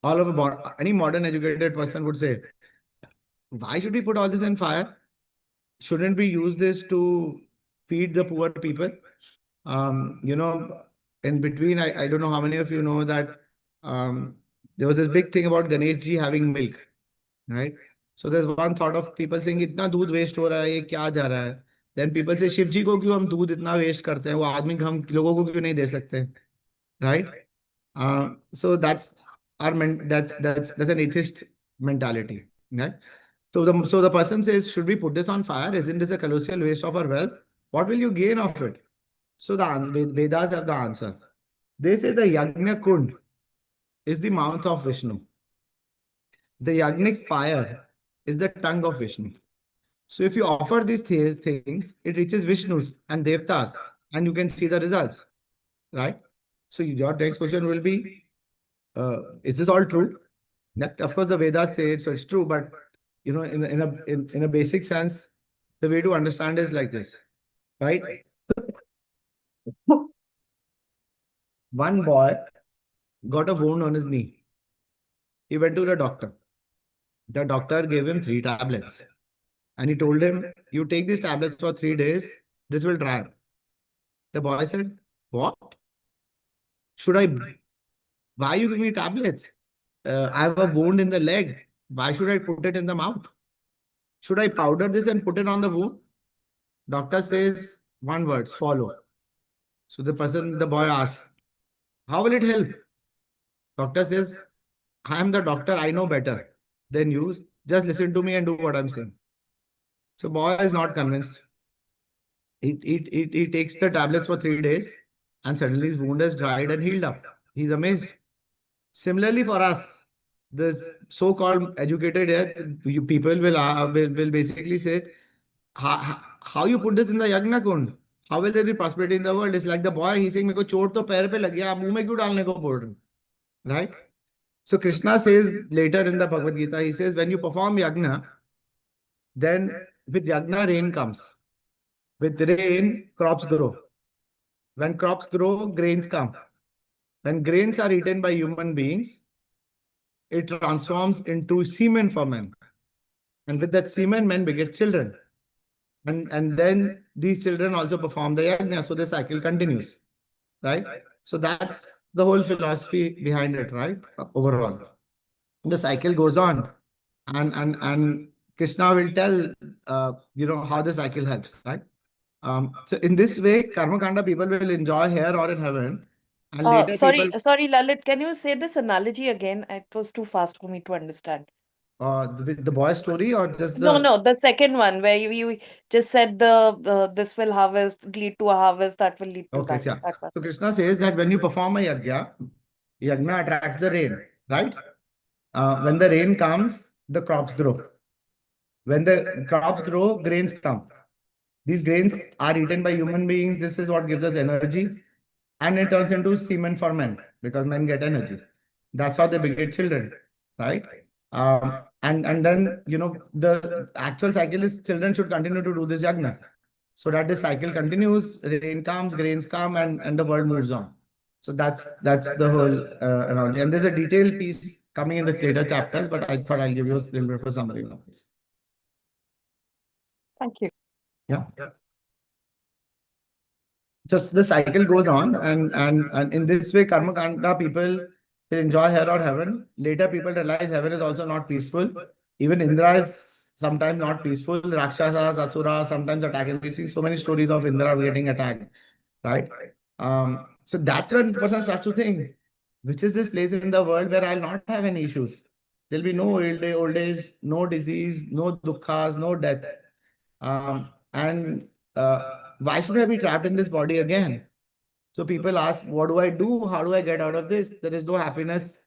Any modern educated person would say, why should we put all this in fire? Shouldn't we use this to feed the poor people? You know, in between, I don't know how many of you know that there was this big thing about Ganesh ji having milk, right? So there's one thought of people saying, इतना दूध waste हो रहा है, ये क्या जा रहा है? Then people say, शिव जी को क्यों हम दूध इतना waste करते हैं? वो आदमी हम लोगों को क्यों नहीं दे सकते? Right? So that's that's an atheist mentality, right? So the person says, should we put this on fire? Isn't this a colossal waste of our wealth? What will you gain of it? So the answer, Vedas have the answer. They say the Yajna Kund is the mouth of Vishnu. The Yajnik fire is the tongue of Vishnu. So if you offer these things, it reaches Vishnu's and Devtas, and you can see the results, right? So your next question will be, is this all true? That, of course, the Vedas say it, so it's true. But you know, in a basic sense, the way to understand is like this, right? One boy got a wound on his knee. He went to the doctor. The doctor gave him 3 tablets. And he told him, you take these tablets for 3 days, this will dry up. The boy said, what? Why you give me tablets? I have a wound in the leg. Why should I put it in the mouth? Should I powder this and put it on the wound? Doctor says, one word, swallow. So the boy asks, how will it help? Doctor says, I am the doctor, I know better than you. Just listen to me and do what I'm saying. So boy is not convinced. He takes the tablets for 3 days and suddenly his wound has dried and healed up. He's amazed. Similarly for us, the so-called educated people will basically say, how you put this in the Yagna Kund? How will there be prosperity in the world? It's like the boy, he's saying, मेरे को चोट तो पैर पे लग गया, आप मुंह में क्यों डालने को बोल रहे हो? Right? So Krishna says later in the Bhagavad Gita, he says, when you perform yagna, then with yagna rain comes. With rain, crops grow. When crops grow, grains come. When grains are eaten by human beings, it transforms into semen for men. And with that semen, men beget children. And then these children also perform the yajna, so the cycle continues. Right? So that's the whole philosophy behind it, right? Overall. The cycle goes on. And Krishna will tell how the cycle helps, right? So in this way, karma kanda people will enjoy here or in heaven, and later Sorry, people sorry, Lalit, can you say this analogy again? It was too fast for me to understand. the boy story or just No, the no, the second one where you just said the this will lead to a harvest that will lead to okay, that. yeah. That one. So Krishna says that when you perform a yajna attracts the rain, right? When the rain comes, the crops grow. When the crops grow, grains come. These grains are eaten by human beings. This is what gives us energy. And it turns into semen for men because men get energy. That's how they beget children, right? And then, the actual cycle is children should continue to do this yagna. So that the cycle continues, rain comes, grains come, and the world moves on. So that's the whole analogy. And there's a detailed piece coming in the later chapters, but I thought I'll give you a little bit of a summary of this. Thank you. Yeah. Just the cycle goes on, and in this way, karma kanda people will enjoy hell or heaven. Later, people realize heaven is also not peaceful. Even Indra is sometimes not peaceful. Rakshasas, Asuras sometimes attacking. We've seen so many stories of Indra getting attacked, right? So that's when person starts to think, which is this place in the world where I'll not have any issues. There'll be no old age, no disease, no dukkhas, no death. And why should I be trapped in this body again? So people ask, what do I do? How do I get out of this? There is no happiness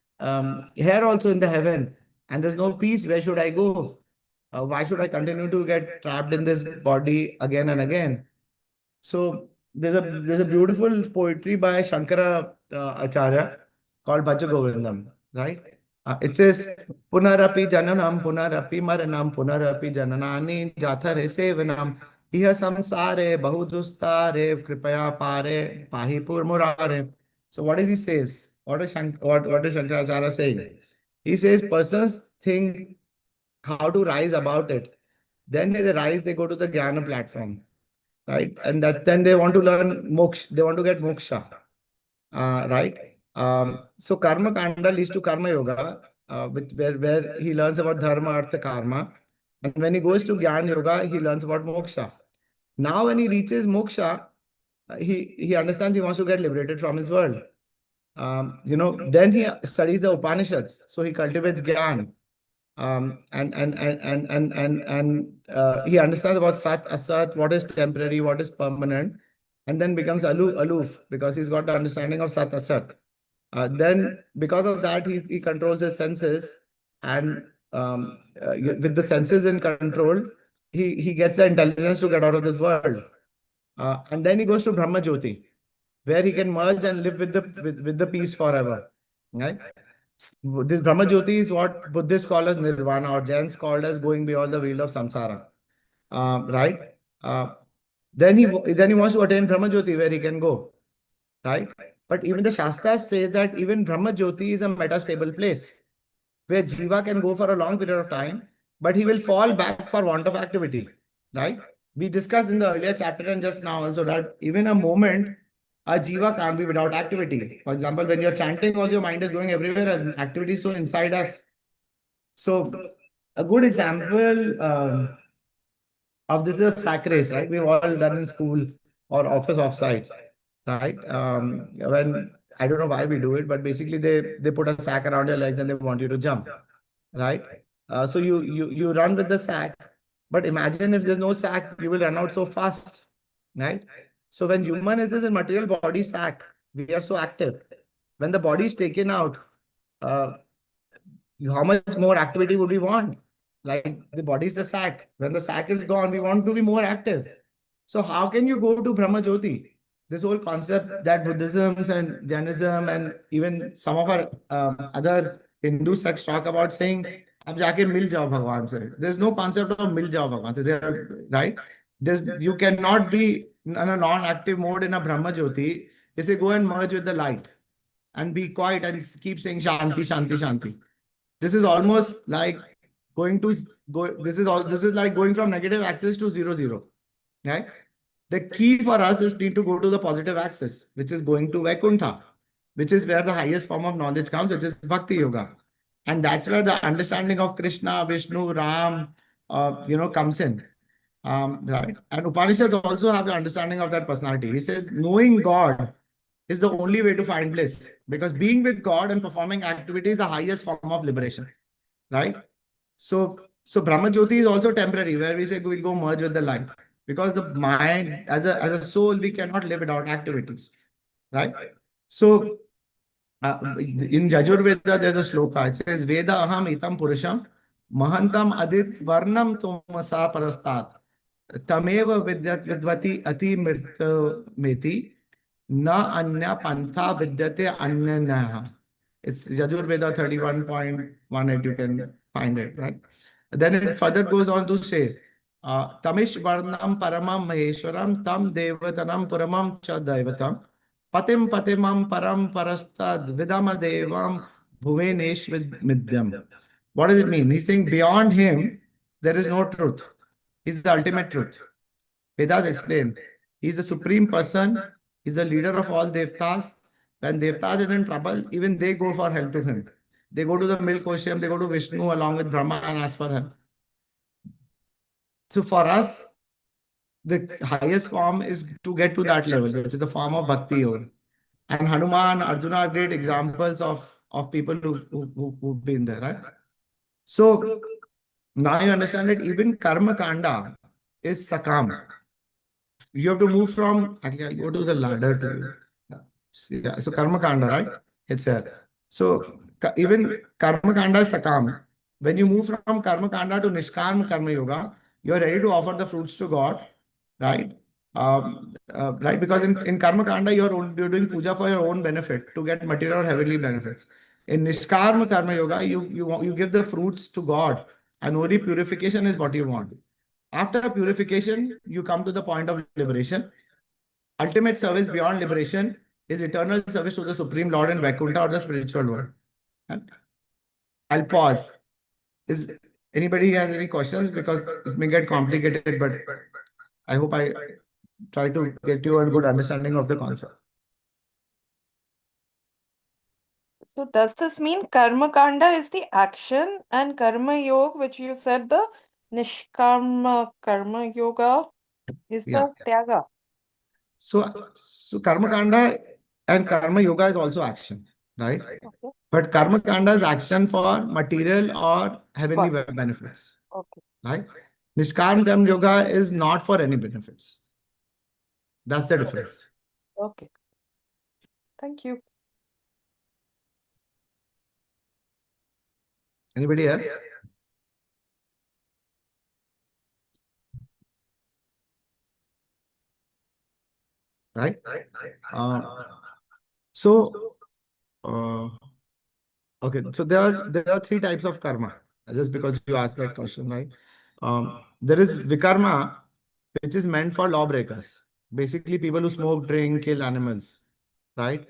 here also in the heaven, and there's no peace. Where should I go? Why should I continue to get trapped in this body again and again? So there's a beautiful poetry by Shankara Acharya called Bhaja Govindam, right? It says, Punarapi jananam, punarapi maranam, punarapi jananani, jathare sevanam, iha samsare, bahudustare, kripaya pare, pahipur murare. So what does he says? What is Shankaracharya saying? He says persons think how to rise about it. Then they rise, they go to the Jnana platform, right? And that then they want to learn moksha, they want to get moksha, right? So karma kanda leads to karma yoga, where he learns about dharma, artha, karma. And when he goes to Gyan yoga, he learns about moksha. Now when he reaches moksha, he understands he wants to get liberated from his world. Then he studies the Upanishads. So he cultivates Gyan. And he understands about Sat, Asat, what is temporary, what is permanent, and then becomes aloof because he's got the understanding of Sat, Asat. Then because of that, he controls his senses, and with the senses in control, he gets the intelligence to get out of this world. And then he goes to Brahma Jyoti, where he can merge and live with the peace forever. Right? This Brahma Jyoti is what Buddhists call as Nirvana, or Jains called as going beyond the wheel of samsara. Right? Then he wants to attain Brahma Jyoti, where he can go. Right? But even the Shastras say that even Brahma Jyoti is a metastable place where Jiva can go for a long period of time, but he will fall back for want of activity. Right? We discussed in the earlier chapter and just now also that even a moment, a Jiva can't be without activity. For example, when you're chanting, also your mind is going everywhere as activity is so inside us. So a good example of this is a sack race, right? We've all done in school or office offsites, right? When I don't know why we do it, but basically they put a sack around your legs and they want you to jump, right? So you run with the sack, but imagine if there's no sack, you will run out so fast, right? So when human is in material body sack, we are so active. When the body is taken out, how much more activity would we want? Like the body is the sack. When the sack is gone, we want to be more active. So how can you go to Brahma Jyoti? This whole concept that Buddhism and Jainism and even some of our other Hindu sects talk about saying, "Ab jaake mil jao Bhagwan se." There's no concept of mil jao Bhagwan se. There, right? You cannot be in a non-active mode in a Brahma Jyoti. They say go and merge with the light and be quiet and keep saying Shanti, Shanti, Shanti. This is almost like this is like going from negative axis to 0, 0. Right? The key for us is need to go to the positive axis, which is going to Vaikuntha, which is where the highest form of knowledge comes, which is Bhakti Yoga. And that's where the understanding of Krishna, Vishnu, Ram, comes in. Right? And Upanishads also have the understanding of that personality. He says, knowing God is the only way to find bliss, because being with God and performing activity is the highest form of liberation. Right? So Brahma Jyoti is also temporary, where we say we'll go merge with the light. Because the mind, as a soul, we cannot live without activities. Right? So in Yajurveda, there's a sloka. It says, Veda aham itam purusham mahantam adit varnam tomasa parastat tameva vidvati ati mirta meti na anya pantha vidyate anyanyaha. It's Yajurveda 31.18. You can find it, right? Then it further goes on to say, Tamish Varnam Paramam Maheshwaram Tam Devatanam Puramam Cha Daivatam Patim Patimam Param Parastad Vidama Devam Bhuvenesh with Midyam. What does it mean? He's saying beyond him, there is no truth. He's the ultimate truth. Vedas explain. He's the supreme person. He's the leader of all devtas. When devtas is in trouble, even they go for help to him. They go to the milk ocean, they go to Vishnu along with Brahma and ask for help. So for us, the highest form is to get to that level, which is the form of bhakti yoga. And Hanuman, Arjuna are great examples of people who've been there, right? So now you understand that even karma kanda is sakam. You have to move from, actually, I'll go to the ladder to you. Yeah, so karma kanda, right? It's here. So even karma kanda is sakam. When you move from karma kanda to nishkarma karma yoga, you're ready to offer the fruits to God, right? Right, because in karma kanda you're doing puja for your own benefit to get material or heavenly benefits. In nishkarma karma yoga, you give the fruits to God, and only purification is what you want. After purification, you come to the point of liberation. Ultimate service beyond liberation is eternal service to the Supreme Lord in Vaikuntha or the spiritual world. Right? I'll pause. Is anybody has any questions? Because it may get complicated, but I hope I try to get you a good understanding of the concept. So does this mean karma kanda is the action and karma yoga, which you said the nishkarma karma yoga is Yeah. the tyaga? So karma kanda and karma yoga is also action, right? Okay. But karma kanda is action for material or heavenly benefits, Okay. right? Nishkarma karma yoga is not for any benefits. That's the difference. Okay. Thank you. Anybody else? Right? So, okay. So there are three types of karma. Just because you asked that question, right? There is vikarma, which is meant for lawbreakers. Basically, people who smoke, drink, kill animals, right?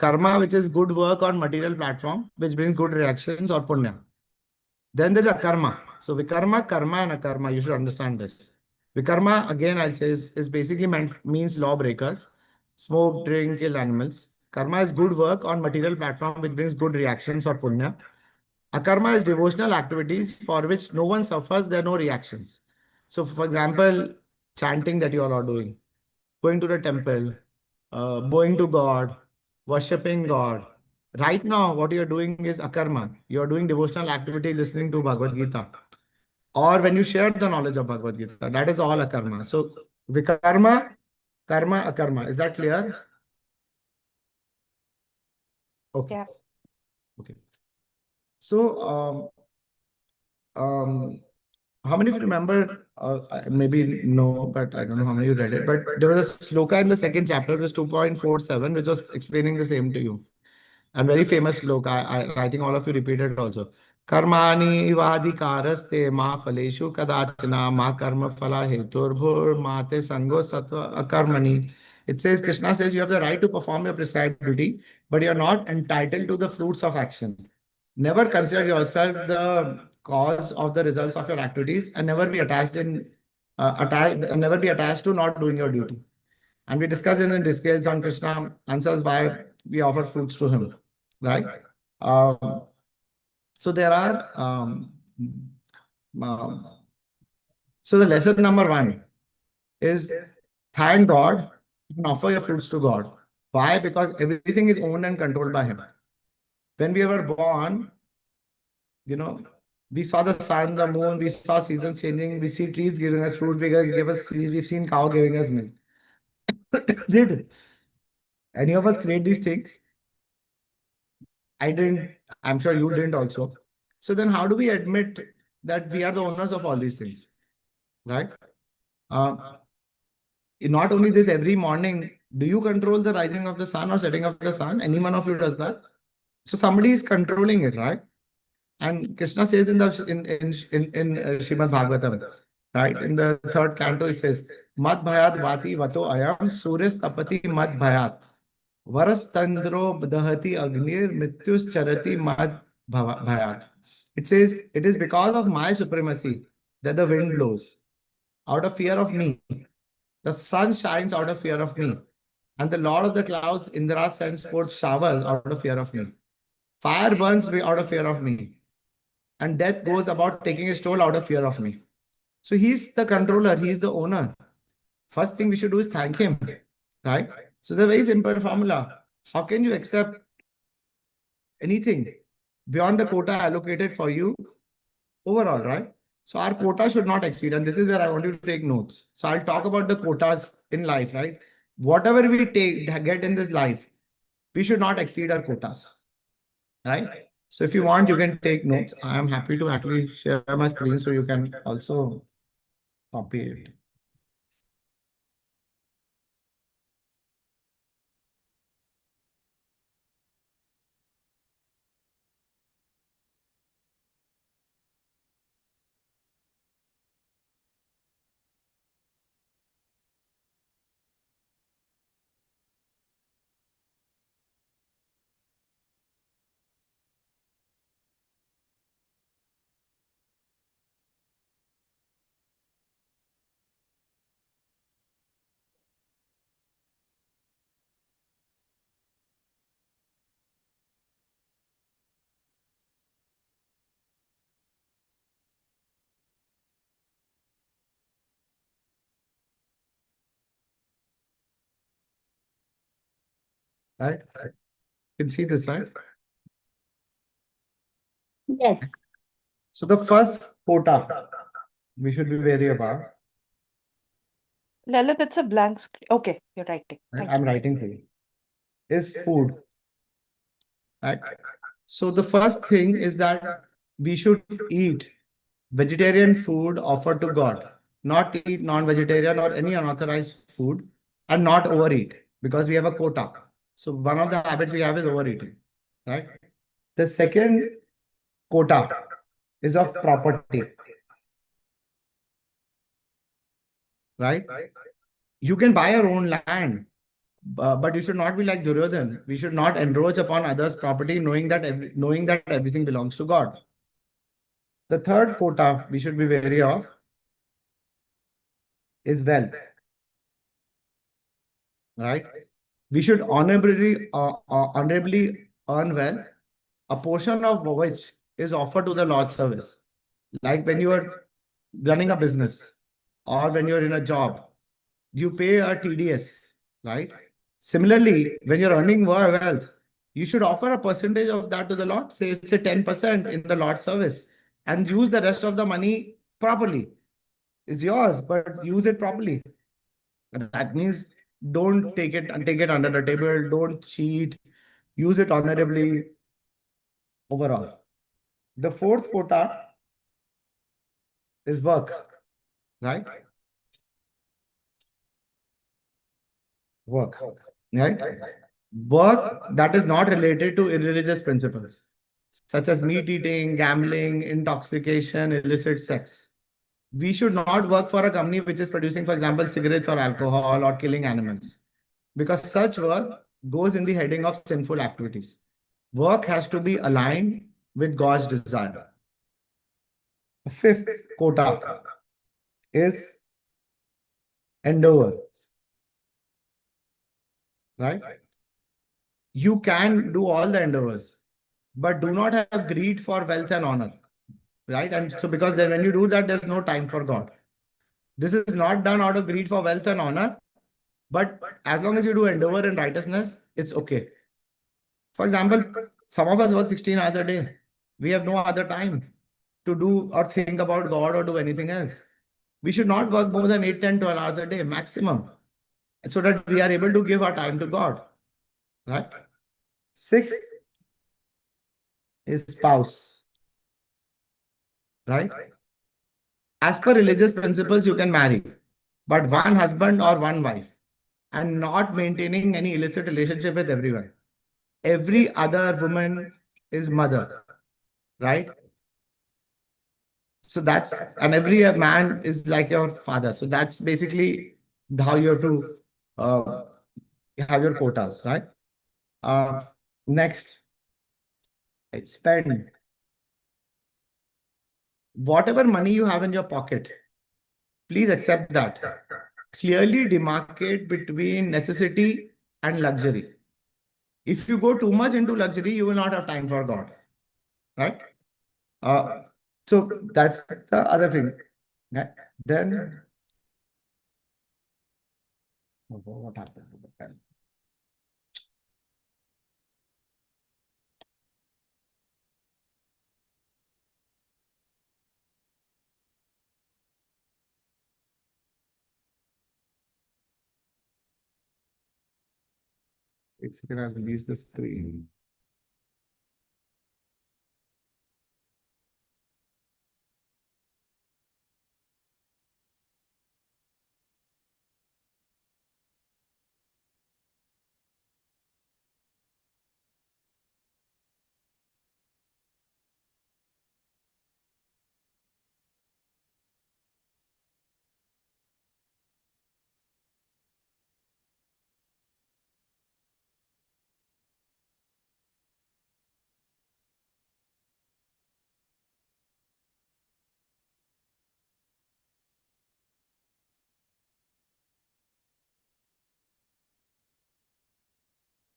Karma, which is good work on material platform, which brings good reactions or punya. Then there's akarma. So vikarma, karma, and akarma. You should understand this. Vikarma, again, I'll say, is basically means lawbreakers, smoke, drink, kill animals. Karma is good work on material platform, which brings good reactions or punya. Akarma is devotional activities for which no one suffers, there are no reactions. So, for example, chanting that you all are doing, going to the temple, bowing to God, worshipping God. Right now, what you're doing is akarma. You're doing devotional activity, listening to Bhagavad Gita. Or when you share the knowledge of Bhagavad Gita, that is all akarma. So, vikarma, karma, akarma. Is that clear? Okay. Yeah. Okay. So, how many of you remember, maybe no, but I don't know how many you read it, but there was a sloka in the second chapter, it was 2.47, which was explaining the same to you. And very famous sloka, I think all of you repeated also. Karmani vadikaraste ma phaleshu kadachana ma karma phala heturbhur mate sango sattva akarmani. It says, Krishna says you have the right to perform your prescribed duty, but you're not entitled to the fruits of action. Never consider yourself the cause of the results of your activities and never be never be attached to not doing your duty. And we discussed in details on Krishna answers why we offer fruits to him, right? So there are so the lesson number one is thank God and offer your fruits to God. Why? Because everything is owned and controlled by him. When we were born, we saw the sun, the moon, we saw seasons changing, we see trees giving us fruit, we've seen cow giving us milk. Did any of us create these things? I didn't. I'm sure you didn't also. So then how do we admit that we are the owners of all these things? Right? Not only this, every morning, do you control the rising of the sun or setting of the sun? Any one of you does that? So somebody is controlling it, right? And Krishna says in the Srimad Bhagavatam, right? In the third canto, he says, Mad bhayat vati vato ayam suryas tapati mad bhayat. Varas tandro dahati agnir mityus charati mad bhayat. It says, it is because of my supremacy that the wind blows out of fear of me. The sun shines out of fear of me. And the Lord of the clouds, Indra, sends forth showers out of fear of me. Fire burns me out of fear of me. And death goes about taking a stroll out of fear of me. So he's the controller, he's the owner. First thing we should do is thank him, right? So the very simple formula. How can you accept anything beyond the quota allocated for you overall, right? So our quota should not exceed. And this is where I want you to take notes. So I'll talk about the quotas in life, right? Whatever we get in this life, we should not exceed our quotas, right? So if you want, you can take notes. I am happy to actually share my screen so you can also copy it. Right? You can see this, right? Yes. So the first quota we should be wary about. Lalit, it's a blank screen. Okay, you're writing. Right? Thank I'm you. writing for you. Is food. Right? So the first thing is that we should eat vegetarian food offered to God, not eat non-vegetarian or any unauthorized food, and not overeat because we have a quota. So one of the habits we have is overeating, right? The second quota is of property, right? You can buy your own land, but you should not be like Duryodhan. We should not encroach upon others' property, knowing that everything belongs to God. The third quota we should be wary of is wealth, right? We should honorably earn wealth, a portion of which is offered to the Lord's service. Like when you are running a business or when you're in a job, you pay a TDS, right? Similarly, when you're earning more wealth, you should offer a percentage of that to the Lord. Say it's a 10% in the Lord's service and use the rest of the money properly. It's yours, but use it properly. That means don't take it under the table, don't cheat, use it honorably overall. The fourth quota is work, right? Work, right? Work that is not related to irreligious principles, such as meat eating, gambling, intoxication, illicit sex. We should not work for a company which is producing, for example, cigarettes or alcohol or killing animals, because such work goes in the heading of sinful activities. Work has to be aligned with God's desire. The fifth quota is endeavor, right? You can do all the endeavors, but do not have greed for wealth and honor, right? And so because then when you do that, there's no time for God. This is not done out of greed for wealth and honor, but as long as you do endeavor and righteousness, it's okay. For example, some of us work 16 hours a day. We have no other time to do or think about God or do anything else. We should not work more than 8, 10, 12 hours a day maximum, so that we are able to give our time to God, right? Sixth is spouse, right? As per religious principles, you can marry, but one husband or one wife, and not maintaining any illicit relationship with everyone. Every other woman is mother, right? So that's, and every man is like your father. So that's basically how you have to uh, have your quotas, right? Next, spend whatever money you have in your pocket. Please accept that. Clearly demarcate between necessity and luxury. If you go too much into luxury, you will not have time for God, right? Uh, so that's the other thing. Yeah. Then, what happens to the pen? It's gonna release the screen.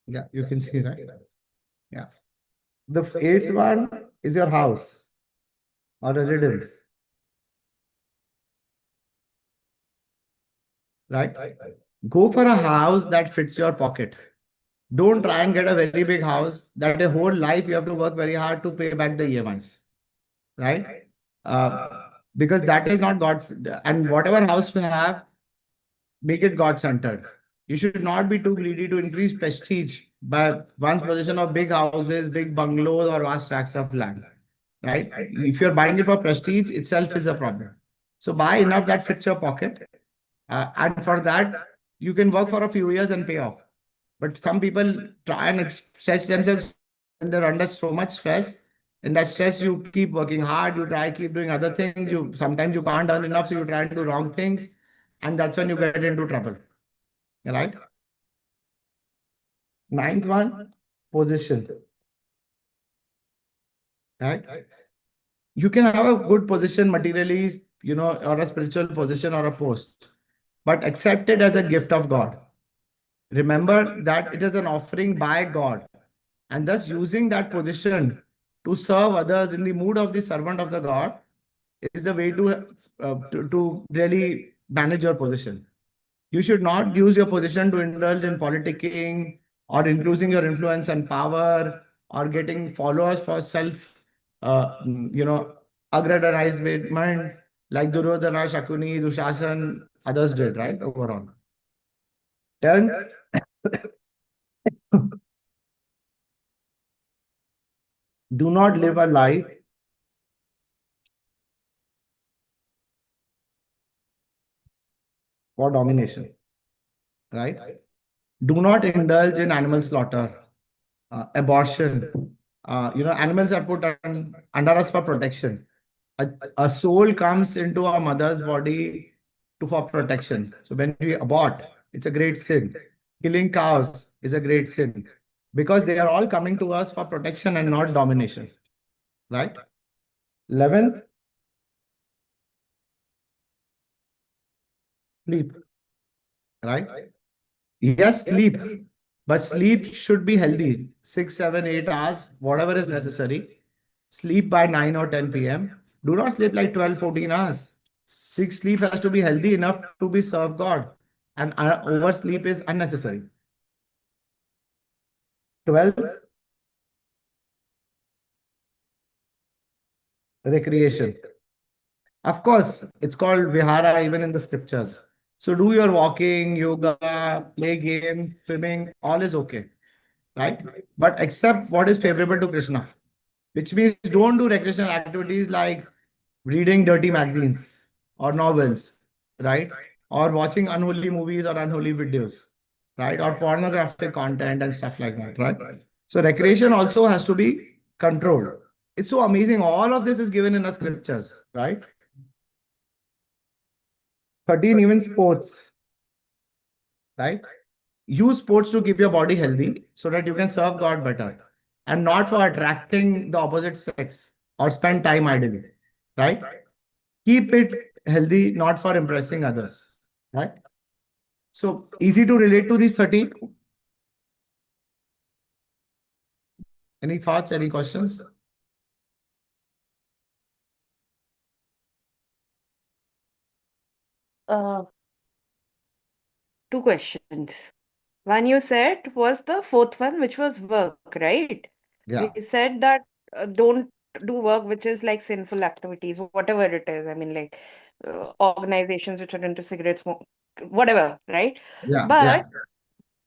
Yeah, you can see, right? Yeah. The eighth one is your house or residence, right? Go for a house that fits your pocket. Don't try and get a very big house that a whole life you have to work very hard to pay back the EMIs, right? Because that is not God's, and whatever house you have, make it God-centered. You should not be too greedy to increase prestige by one's possession of big houses, big bungalows, or vast tracts of land, right? If you're buying it for prestige, itself is a problem. So buy enough that fits your pocket. And for that, you can work for a few years and pay off. But some people try and stretch themselves and they're under so much stress. In that stress, you keep working hard, you try, keep doing other things. You sometimes you can't earn enough, so you try to do wrong things. And that's when you get into trouble. Right? Ninth one, position. Right? You can have a good position materially, or a spiritual position or a post, but accept it as a gift of God. Remember that it is an offering by God, and thus using that position to serve others in the mood of the servant of the God is the way to really manage your position. You should not use your position to indulge in politicking or increasing your influence and power or getting followers for self, aggrandizement like Duryodhana, Shakuni, Dushasan, others did, right? Overall. 10th, do not live a life for domination, right? Do not indulge in animal slaughter, abortion. Animals are put under us for protection. A soul comes into our mother's body for protection. So when we abort, it's a great sin. Killing cows is a great sin because they are all coming to us for protection and not domination, right? 11th, sleep, right? Yes, sleep, but sleep should be healthy. 6, 7, 8 hours, whatever is necessary. Sleep by 9 or 10 p.m. Do not sleep like 12, 14 hours. Sleep has to be healthy enough to be serve God, and oversleep is unnecessary. 12th, recreation. Of course, it's called vihara even in the scriptures. So do your walking, yoga, play game, swimming, all is okay, right? But except what is favorable to Krishna, which means don't do recreational activities like reading dirty magazines or novels, right? Or watching unholy movies or unholy videos, right? Or pornographic content and stuff like that, right? So recreation also has to be controlled. It's so amazing. All of this is given in the scriptures, right? 13, even sports, right? Use sports to keep your body healthy so that you can serve God better and not for attracting the opposite sex or spend time idly, right? Keep it healthy, not for impressing others, right? So easy to relate to these 13. Any thoughts, any questions? Uh, Two questions. One you said was the fourth one, which was work, right? Yeah. We said that don't do work which is like sinful activities, whatever it is. I mean, like organizations which are into cigarette smoke, whatever, right? Yeah. But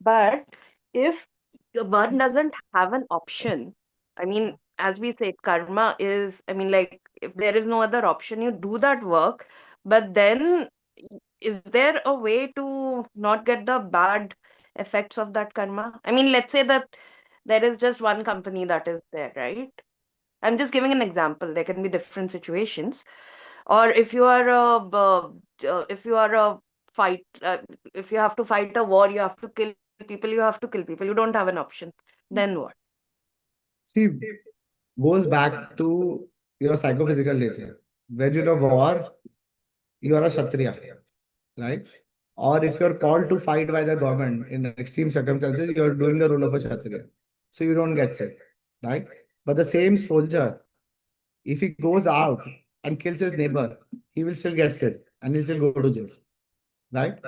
but if one doesn't have an option, I mean, as we said, karma is, I mean, like if there is no other option, you do that work, but then is there a way to not get the bad effects of that karma? I mean, let's say that there is just one company that is there, right? I'm just giving an example. There can be different situations. Or if you are a fight, if you have to fight a war, you have to kill people, you have to kill people. You don't have an option. Then what? See, goes back to your psychophysical nature. When you know war, you are a Kshatriya, right? Or if you're called to fight by the government in extreme circumstances, you're doing the role of a Kshatriya. So you don't get sick, right? But the same soldier, if he goes out and kills his neighbor, he will still get sick and he'll still go to jail, right?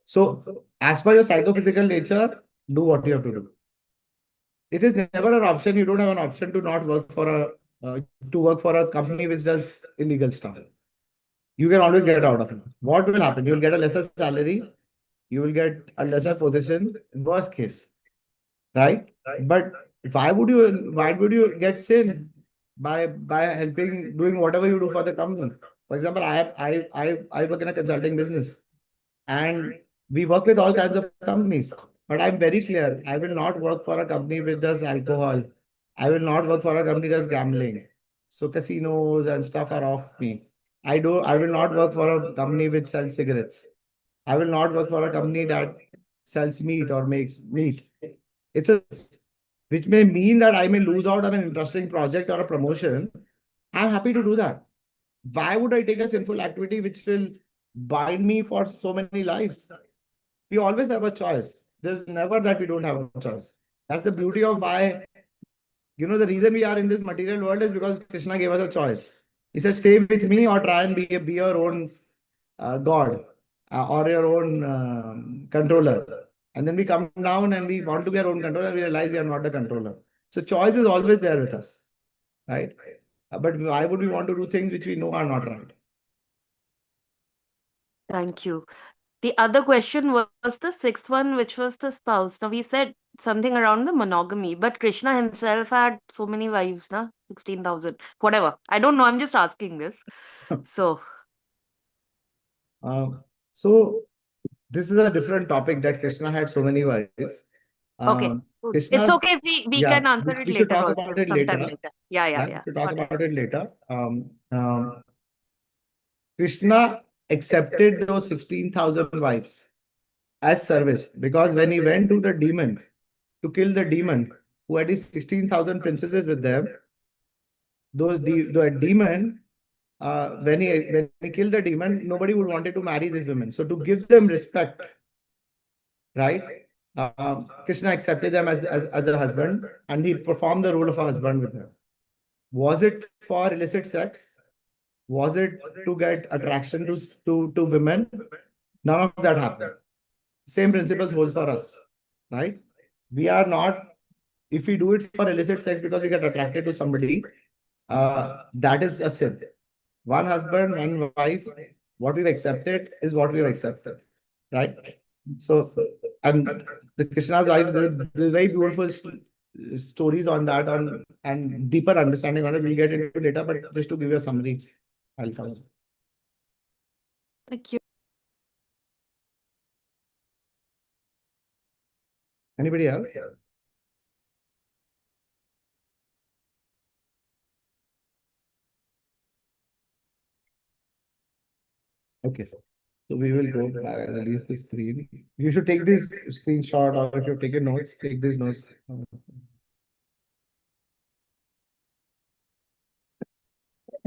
So as per your psychophysical nature, do what you have to do. It is never an option. You don't have an option to not work for to work for a company which does illegal stuff. You can always get out of it. What will happen? You will get a lesser salary. You will get a lesser position. Worst case, right? But why would you get sin by helping doing whatever you do for the company? For example, I work in a consulting business and we work with all kinds of companies. But I'm very clear, I will not work for a company which does alcohol. I will not work for a company that does gambling. So casinos and stuff are off me. I will not work for a company which sells cigarettes. I will not work for a company that sells meat or makes meat. It's a which may mean that I may lose out on an interesting project or a promotion. I'm happy to do that. Why would I take a sinful activity which will bind me for so many lives? We always have a choice. There's never that we don't have a choice. That's the beauty of why, the reason we are in this material world is because Krishna gave us a choice. He said, stay with me or try and be your own God or your own controller. And then we come down and we want to be our own controller. We realize we are not the controller. So choice is always there with us, right? But why would we want to do things which we know are not right? Thank you. The other question was the sixth one, which was the spouse. Now we said something around the monogamy, but Krishna himself had so many wives, na? 16,000. Whatever. I don't know. I'm just asking this. So, So this is a different topic that Krishna had so many wives. okay. It's Krishna's, okay if we yeah, can answer it we should later talk also, about it sometime later. later. Yeah, yeah, Right? yeah. We should talk Got it. about it later. Krishna accepted those 16,000 wives as service because when he went to the demon to kill the demon who had his 16,000 princesses with them, the demon, when he killed the demon, nobody would wanted to marry these women. So to give them respect, right? Krishna accepted them as a husband and he performed the role of a husband with them. Was it for illicit sex? Was it to get attraction to women? None of that happened. Same principles holds for us, right? We are not, if we do it for illicit sex because we get attracted to somebody, that is a sin. One husband, one wife, what we've accepted is what we've accepted, right? So, and the Krishna's wife, there's very beautiful stories on that and deeper understanding on it. We'll get into later, but just to give you a summary, I'll cover. Thank you. Anybody else? Okay. So we will go back and release the screen. You should take this screenshot, or if you've taken notes, take these notes.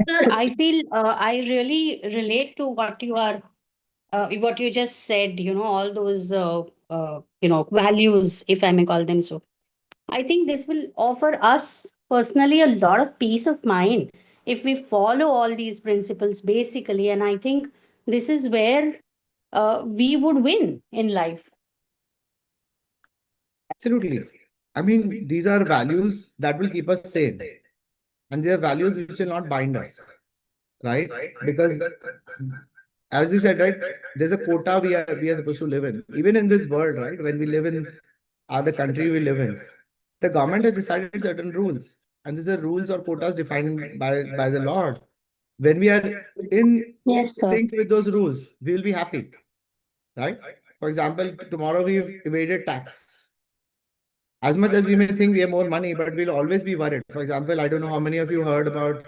Sir, I feel I really relate to what you just said, all those, values, if I may call them so. I think this will offer us personally a lot of peace of mind if we follow all these principles basically. And I think this is where we would win in life. Absolutely. I mean, these are values that will keep us sane, and they are values which will not bind us, right? Because as you said, right, there's a quota we are supposed to live in. Even in this world, right? When we live in the country we live in, the government has decided certain rules, and these are rules or quotas defined by the law. When we are in Yes, sir. sync with those rules, we will be happy, right? For example, tomorrow we've evaded tax. As much as we may think we have more money, but we'll always be worried. For example, I don't know how many of you heard about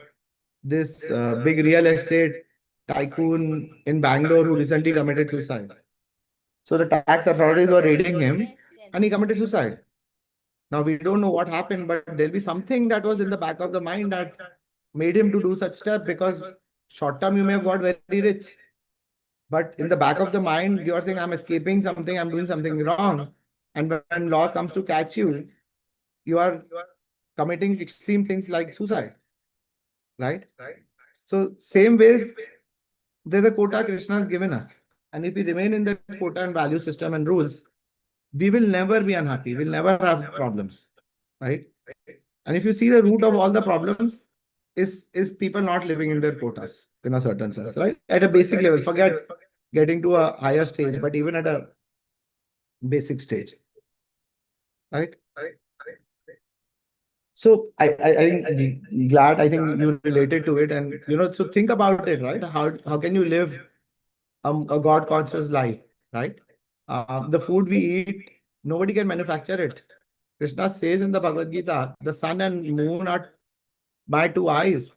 this big real estate tycoon in Bangalore who recently committed suicide. So the tax authorities were raiding him and he committed suicide. Now we don't know what happened, but there'll be something that was in the back of the mind that made him to do such step, because short term you may have got very rich, but in the back of the mind you are saying, I'm escaping something, I'm doing something wrong. And when law comes to catch you, you are committing extreme things like suicide, right? So same ways, there's a quota Krishna has given us. And if we remain in the quota and value system and rules, we will never be unhappy. We'll never have problems, right? And if you see the root of all the problems is people not living in their quotas in a certain sense, right? At a basic level, forget getting to a higher stage, but even at a basic stage, right? So I'm glad, I think you related to it, and so think about it, right? How can you live a God conscious life, right? The food we eat, nobody can manufacture it. Krishna says in the Bhagavad Gita, the sun and moon are my two eyes.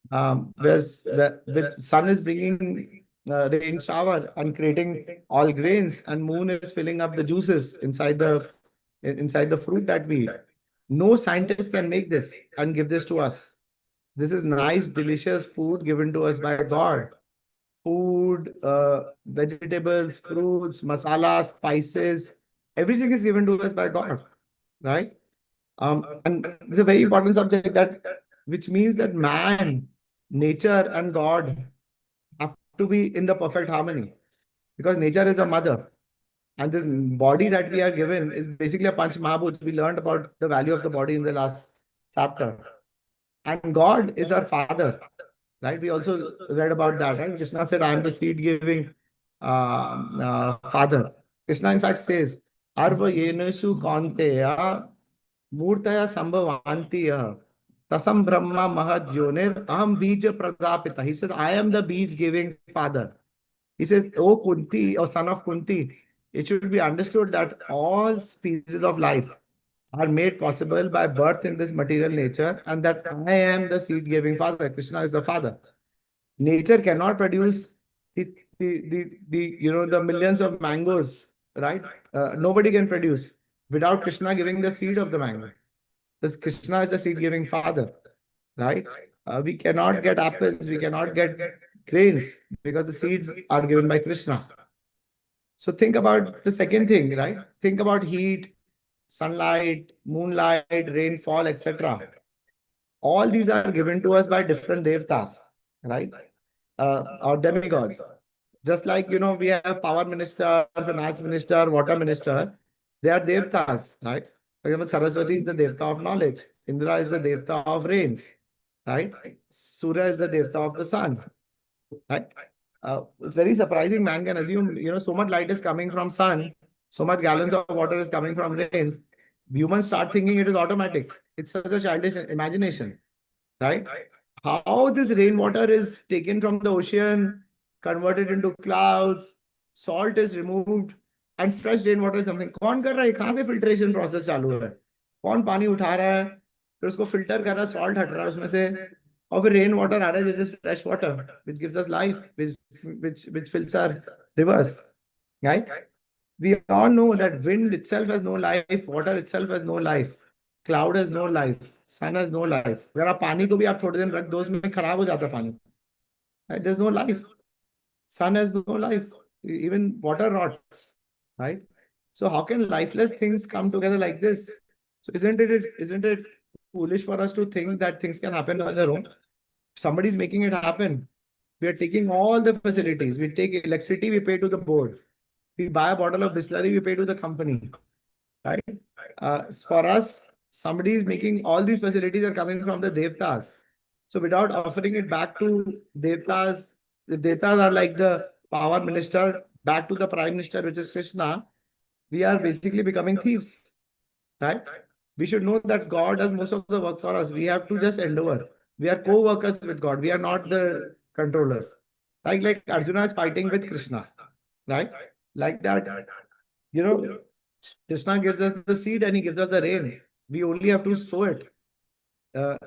Whereas the sun is bringing rain shower and creating all grains, and moon is filling up the juices inside the fruit that we eat. No scientist can make this and give this to us. This is nice, delicious food given to us by God. Food, vegetables, fruits, masala, spices, everything is given to us by God, right? And it's a very important subject, that which means that man, nature, and God have to be in the perfect harmony, because nature is a mother, and this body that we are given is basically a Panch Mahabhut. We learned about the value of the body in the last chapter. And God is our father, right? We also read about that, right? Krishna said, I am the seed giving father. Krishna, in fact, says, Arva yenesu kaunteya murtaya sambhavantiya tasam brahma mahad yonir aham bija pradapita. He says, I am the beach giving father. He says, O Kunti, or son of Kunti, it should be understood that all species of life are made possible by birth in this material nature, and that I am the seed giving father. Krishna is the father. Nature cannot produce the millions of mangoes, right? Nobody can produce without Krishna giving the seed of the mango. This Krishna is the seed giving father, right? We cannot get apples, we cannot get grains, because the seeds are given by Krishna. So think about the second thing, right? Think about heat, sunlight, moonlight, rainfall, etc. All these are given to us by different devtas, right? Or demigods. Just like, we have power minister, finance minister, water minister, they are devtas, right? For example, Saraswati is the devta of knowledge. Indra is the devta of rains, right? Surya is the devta of the sun, right? It's very surprising. Man can assume, so much light is coming from sun, so much gallons of water is coming from rains. Humans start thinking it is automatic. It's such a childish imagination, right? How this rainwater is taken from the ocean, converted into clouds, salt is removed, and fresh rainwater is something. कौन कर रहा है? कहाँ से filtration process चालू है? कौन पानी उठा रहा है? फिर उसको filter कर रहा है, salt हट रहा है उसमें से, of a rainwater array, which is fresh water, which gives us life, which fills our rivers, right? We all know that wind itself has no life, water itself has no life, cloud has no life, sun has no life. अगर आप पानी को भी आप थोड़े दिन रख दो उसमें खराब हो जाता है पानी, right? There's no life. Sun has no life. Even water rots, right? So how can lifeless things come together like this? So isn't it foolish for us to think that things can happen on their own? Somebody's making it happen. We are taking all the facilities. We take electricity, we pay to the board. We buy a bottle of Bisleri, we pay to the company, right? For us, somebody is making all these facilities are coming from the Devtas. So without offering it back to Devtas, the Devtas are like the power minister, back to the prime minister, which is Krishna. We are basically becoming thieves, right? We should know that God does most of the work for us. We have to just endeavor. We are co-workers with God. We are not the controllers. Like Arjuna is fighting with Krishna, right? Like that, Krishna gives us the seed and he gives us the rain. We only have to sow it.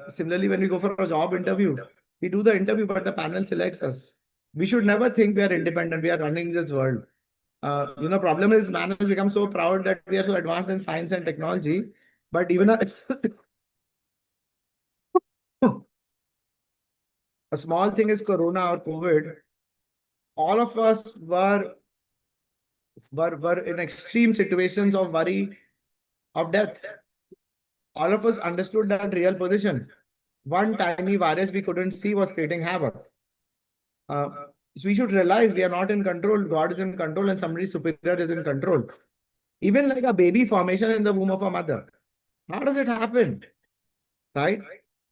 Similarly, when we go for a job interview, we do the interview, but the panel selects us. We should never think we are independent. We are running this world. Problem is man has become so proud that we are so advanced in science and technology, but even a small thing is Corona or COVID. All of us were in extreme situations of worry, of death. All of us understood that real position. One tiny virus we couldn't see was creating havoc. So we should realize we are not in control. God is in control and somebody superior is in control. Even like a baby formation in the womb of a mother. How does it happen? Right?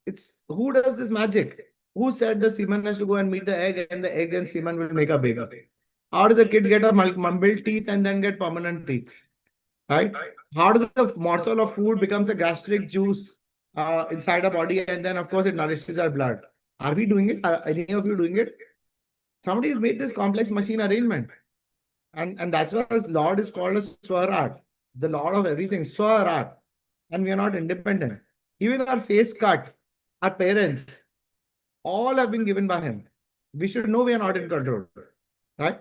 It's who does this magic? Who said the semen has to go and meet the egg and the egg and semen will make a baby? How does the kid get a mumbled teeth and then get permanent teeth? Right? How does the morsel of food becomes a gastric juice inside our body and then of course it nourishes our blood? Are we doing it? Are any of you doing it? Somebody has made this complex machine arrangement. And that's why Lord is called a Swarat, the Lord of everything, Swarat. And we are not independent. Even our face cut, our parents, all have been given by him. We should know we are not in control. Right?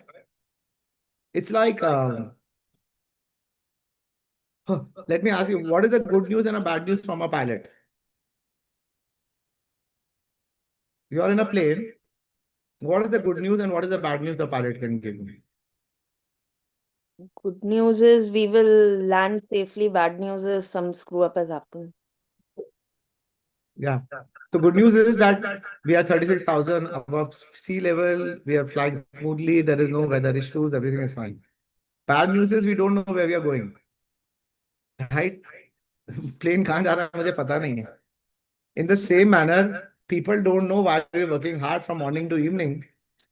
It's like, let me ask you, what is the good news and a bad news from a pilot? You are in a plane. What is the good news and what is the bad news the pilot can give me? Good news is we will land safely. Bad news is some screw up has happened. Yeah. So good news is that we are 36,000 above sea level. We are flying smoothly. There is no weather issues. Everything is fine. Bad news is we don't know where we are going. Right? Plane कहाँ जा रहा है मुझे पता नहीं है. In the same manner, people don't know why we're working hard from morning to evening,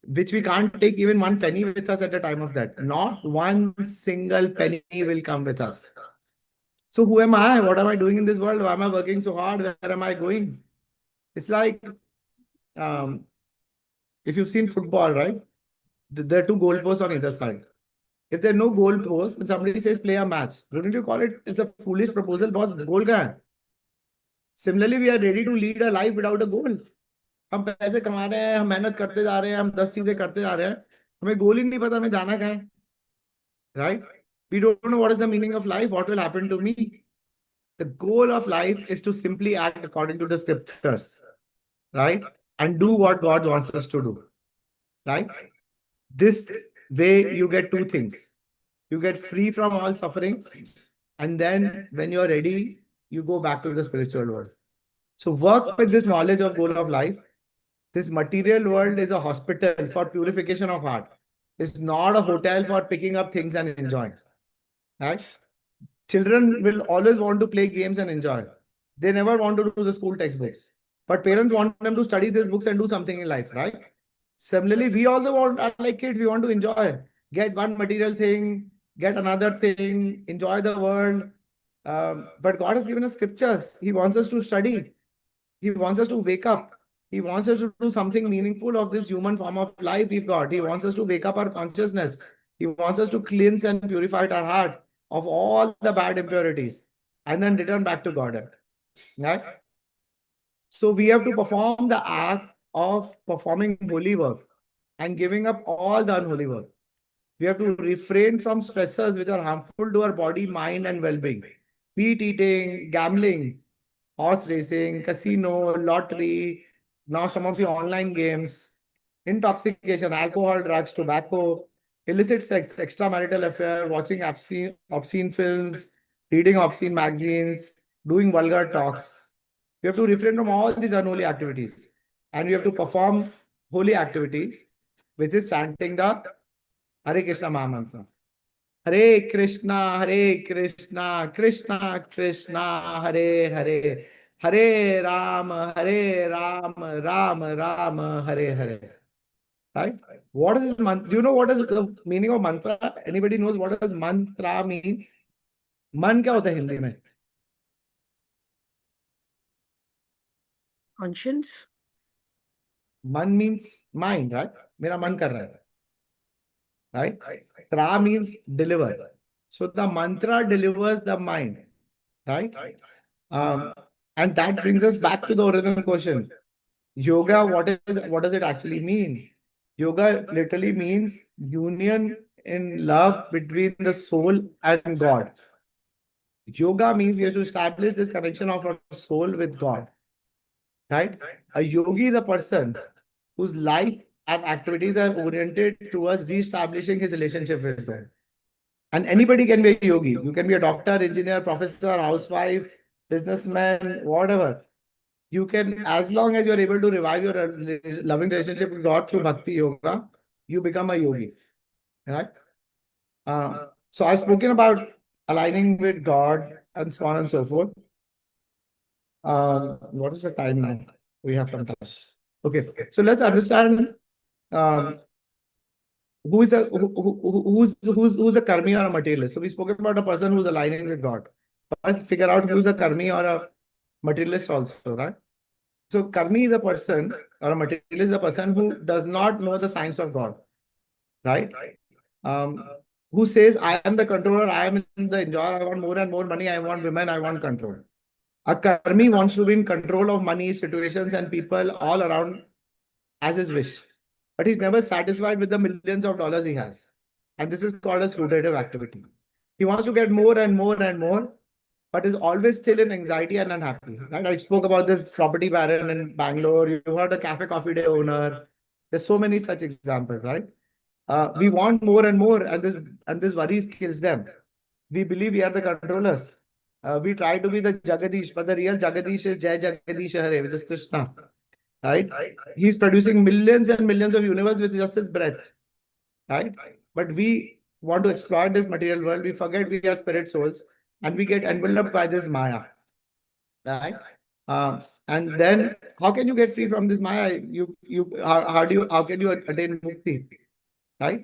which we can't take even one penny with us at the time of that. Not one single penny will come with us. So who am I? What am I doing in this world? Why am I working so hard? Where am I going? It's like, if you've seen football, right? There are two goalposts on either side. If there are no goalposts, and somebody says play a match, wouldn't you call it? It's a foolish proposal, boss. Goal का है. Similarly, we are ready to lead a life without a goal. हम पैसे कमा रहे हैं, हम मेहनत करते जा रहे हैं, हम 10 चीजें करते जा रहे हैं, हमें गोल ही नहीं पता हमें जाना कहाँ है. Right? We don't know what is the meaning of life, what will happen to me. The goal of life is to simply act according to the scriptures, right? And do what God wants us to do, right? This way you get two things. You get free from all sufferings, and then when you're ready, you go back to the spiritual world. So work with this knowledge of goal of life. This material world is a hospital for purification of heart. It's not a hotel for picking up things and enjoying, right? Children will always want to play games and enjoy. They never want to do the school textbooks. But parents want them to study these books and do something in life, right? Similarly, we also want, like kids, we want to enjoy. Get one material thing, get another thing, enjoy the world. But God has given us scriptures. He wants us to study. He wants us to wake up. He wants us to do something meaningful of this human form of life we've got. He wants us to wake up our consciousness. He wants us to cleanse and purify our heart of all the bad impurities and then return back to God. Right? So we have to perform the act of performing holy work and giving up all the unholy work. We have to refrain from stressors which are harmful to our body, mind, and well-being. Be it eating, gambling, horse racing, casino, lottery, now some of the online games, intoxication, alcohol, drugs, tobacco, illicit sex, extramarital affair, watching obscene films, reading obscene magazines, doing vulgar talks. We have to refrain from all these unholy activities. And we have to perform holy activities, which is chanting the Hare Krishna Mahamantra. Hare Krishna, Krishna Krishna, Hare Hare, Hare Ram, Ram Ram, Hare Hare. Right? What is this mantra? Do you know what is the meaning of mantra? Anybody knows what does mantra mean? Man क्या होता है हिंदी में? Conscience? Man means mind, right? मेरा मन कर रहा है. Right? Tra means deliver. So the mantra delivers the mind. Right? And that brings us back to the original question. Yoga, what does it actually mean? Yoga literally means union in love between the soul and God. Yoga means we have to establish this connection of our soul with God. Right? A yogi is a person whose life and activities are oriented towards re-establishing his relationship with God. And anybody can be a yogi. You can be a doctor, engineer, professor, housewife, businessman, whatever. You can, as long as you're able to revive your loving relationship with God through bhakti yoga, you become a yogi. Right? So I've spoken about aligning with God and so on and so forth. What is the time now? We have some time. Okay, so let's understand who's a karmi or a materialist. So we spoke about a person who's aligning with God. First, figure out who's a karmi or a materialist also, right? So karmi is a person or a materialist is a person who does not know the science of God, right? Who says, I am the controller, I am the enjoyer, I want more and more money, I want women, I want control. A karmi wants to be in control of money, situations, and people all around as his wish. But he's never satisfied with the millions of dollars he has. And this is called as fruitative activity. He wants to get more and more and more, but is always still in anxiety and unhappy. Right? I spoke about this property baron in Bangalore. You heard a cafe coffee day owner. There's so many such examples, right? We want more and more, and this worries kills them. We believe we are the controllers. We try to be the Jagadish, but the real Jagadish is Jai Jagadish Hare, which is Krishna. Right? He's producing millions and millions of universe with just his breath. Right? But we want to exploit this material world. We forget we are spirit souls, and we get enveloped by this Maya. Right? And then how can you get free from this Maya? How can you attain mukti? Right?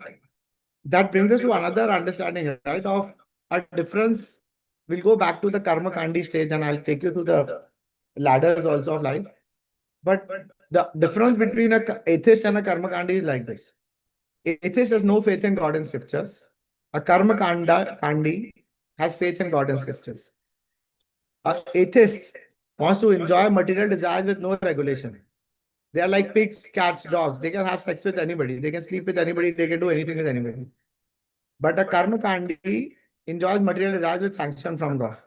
That brings us to another understanding, right? Of a difference. We'll go back to the karma kandi stage, and I'll take you to the ladders also of life. But the difference between an atheist and a karma kandi is like this. Atheist has no faith in God and scriptures. A karma kandi has faith in God and scriptures. An atheist wants to enjoy material desires with no regulation. They are like pigs, cats, dogs. They can have sex with anybody. They can sleep with anybody. They can do anything with anybody. But a karma kandi enjoys material desires with sanction from God.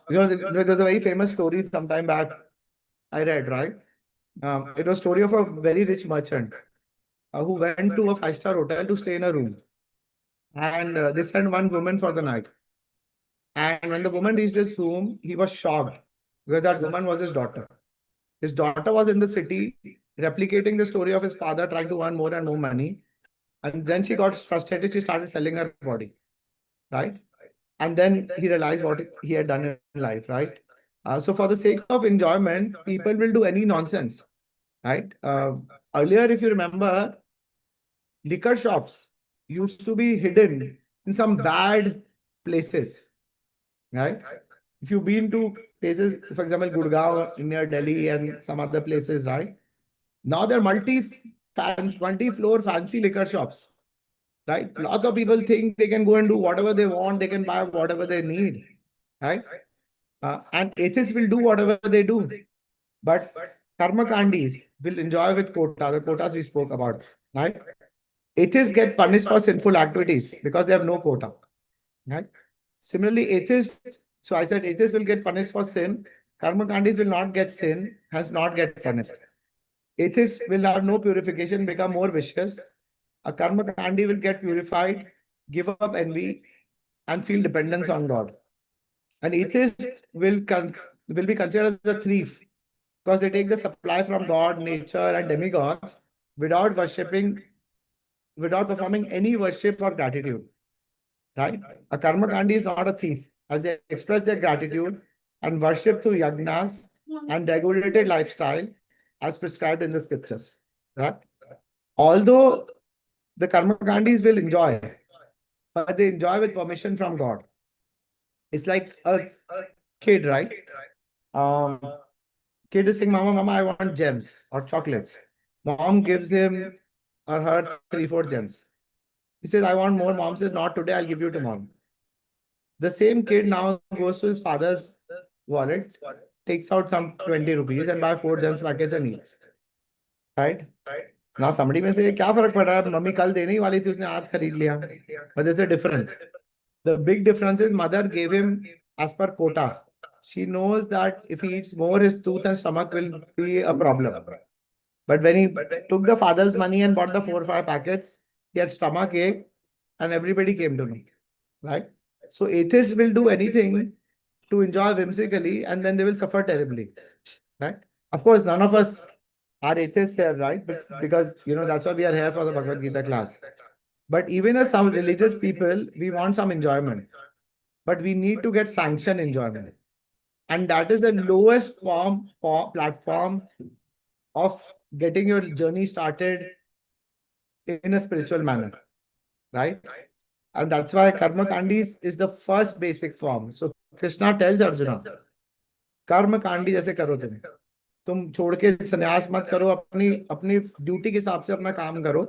There's a very famous story sometime back I read, right? It was a story of a very rich merchant who went to a five-star hotel to stay in a room. And they sent one woman for the night. And when the woman reached his room, he was shocked because that woman was his daughter. His daughter was in the city replicating the story of his father trying to earn more and more money. And then she got frustrated. She started selling her body, right? And then he realized what he had done in life, right? So for the sake of enjoyment, people will do any nonsense, right? Earlier, if you remember, liquor shops used to be hidden in some bad places, right? If you've been to places, for example, Gurgaon near Delhi and some other places, right? Now there are multi-floor fancy liquor shops, right? Lots of people think they can go and do whatever they want. They can buy whatever they need, right? And atheists will do whatever they do. But karma kandis will enjoy with quota, the quotas we spoke about, right? Atheists get punished for sinful activities because they have no quota, right? Similarly, atheists, so I said atheists will get punished for sin. Karma kandis will not get sin, has not get punished. Atheists will have no purification, become more vicious. A karma kandi will get purified, give up envy, and feel dependence on God. An atheist will be considered as a thief because they take the supply from God, nature, and demigods without worshipping, without performing any worship or gratitude. Right? A karma kandi is not a thief, as they express their gratitude and worship through yagnas and regulated lifestyle as prescribed in the scriptures. Right? Although the karma kandis will enjoy, but they enjoy with permission from God. It's like a kid, right? Um, Kid is saying, Mama, Mama, I want gems or chocolates. Mom gives him or her 3, 4 gems. He says, I want more. Mom says, not today, I'll give you tomorrow. The same kid now goes to his father's wallet, takes out some 20 rupees and buy 4 gems packets and eats. Right? Now somebody may say, क्या फर्क पड़ रहा है? Mummy कल देने ही वाली थी, उसने आज खरीद लिया. But there's a difference. The big difference is mother gave him as per quota. She knows that if he eats more, his tooth and stomach will be a problem. But when he took the father's money and bought the 4, 5 packets, he had stomach ache and everybody came to know. Right? So atheists will do anything to enjoy whimsically and then they will suffer terribly. Right? Of course, none of us are atheists here, right? Because, that's why we are here for the Bhagavad Gita class. But even as some religious people, we want some enjoyment. But we need to get sanctioned enjoyment. And that is the lowest platform of getting your journey started in a spiritual manner. Right? And that's why Karma Kandi is the first basic form. So Krishna tells Arjuna, Karma Kandi jaise karo तुम छोड़ के संन्यास मत करो, अपनी अपनी duty के हिसाब से अपना काम करो.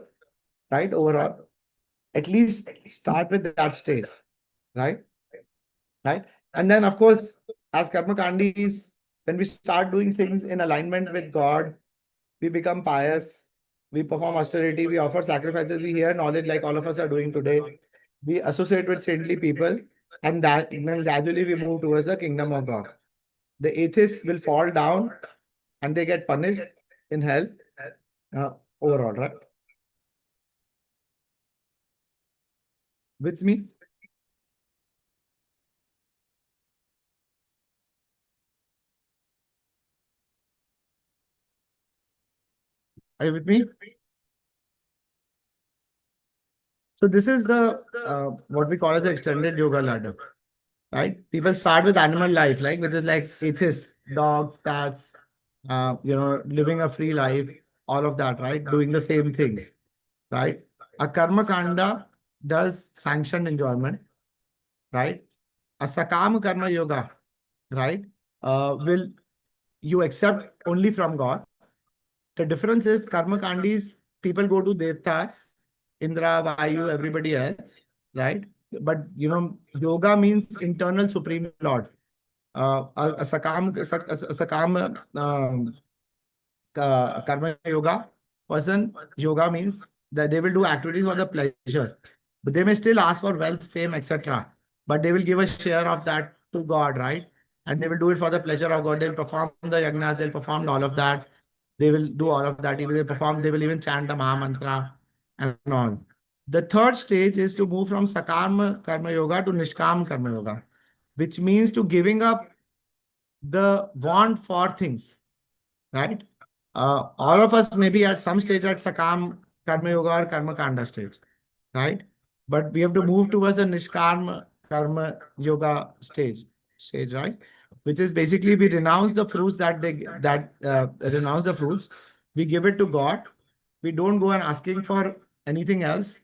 Right? Overall. At least start with that stage, right? Right? And then, of course, as karma kandis, when we start doing things in alignment with God, we become pious, we perform austerity, we offer sacrifices, we hear knowledge like all of us are doing today, we associate with saintly people, and that means gradually we move towards the kingdom of God. The atheists will fall down and they get punished in hell overall, right? With me? Are you with me? So this is the what we call as the extended yoga ladder, right? People start with animal life, like which is like atheists, dogs, cats, living a free life, all of that, right? Doing the same things, right? A karma kanda does sanctioned enjoyment, right? A sakam karma yoga, right? Will you accept only from God? The difference is karma kandis, people go to devtas, Indra, Vayu, everybody else, right? But yoga means internal supreme lord. A sakam karma yoga means that they will do activities for the pleasure, but they may still ask for wealth, fame, etc. But they will give a share of that to God, right? And they will do it for the pleasure of God. They'll perform the yagnas, they'll perform all of that. They will do all of that. Even they will even chant the Maha Mantra and all. The third stage is to move from Sakam Karma Yoga to Nishkam Karma Yoga, which means to giving up the want for things, right? All of us may be at some stage at Sakam Karma Yoga or Karma Kanda stage, right? But we have to move towards the Nishkam Karma Yoga stage, right? Which is basically we renounce the fruits renounce the fruits. We give it to God. We don't go and asking for anything else.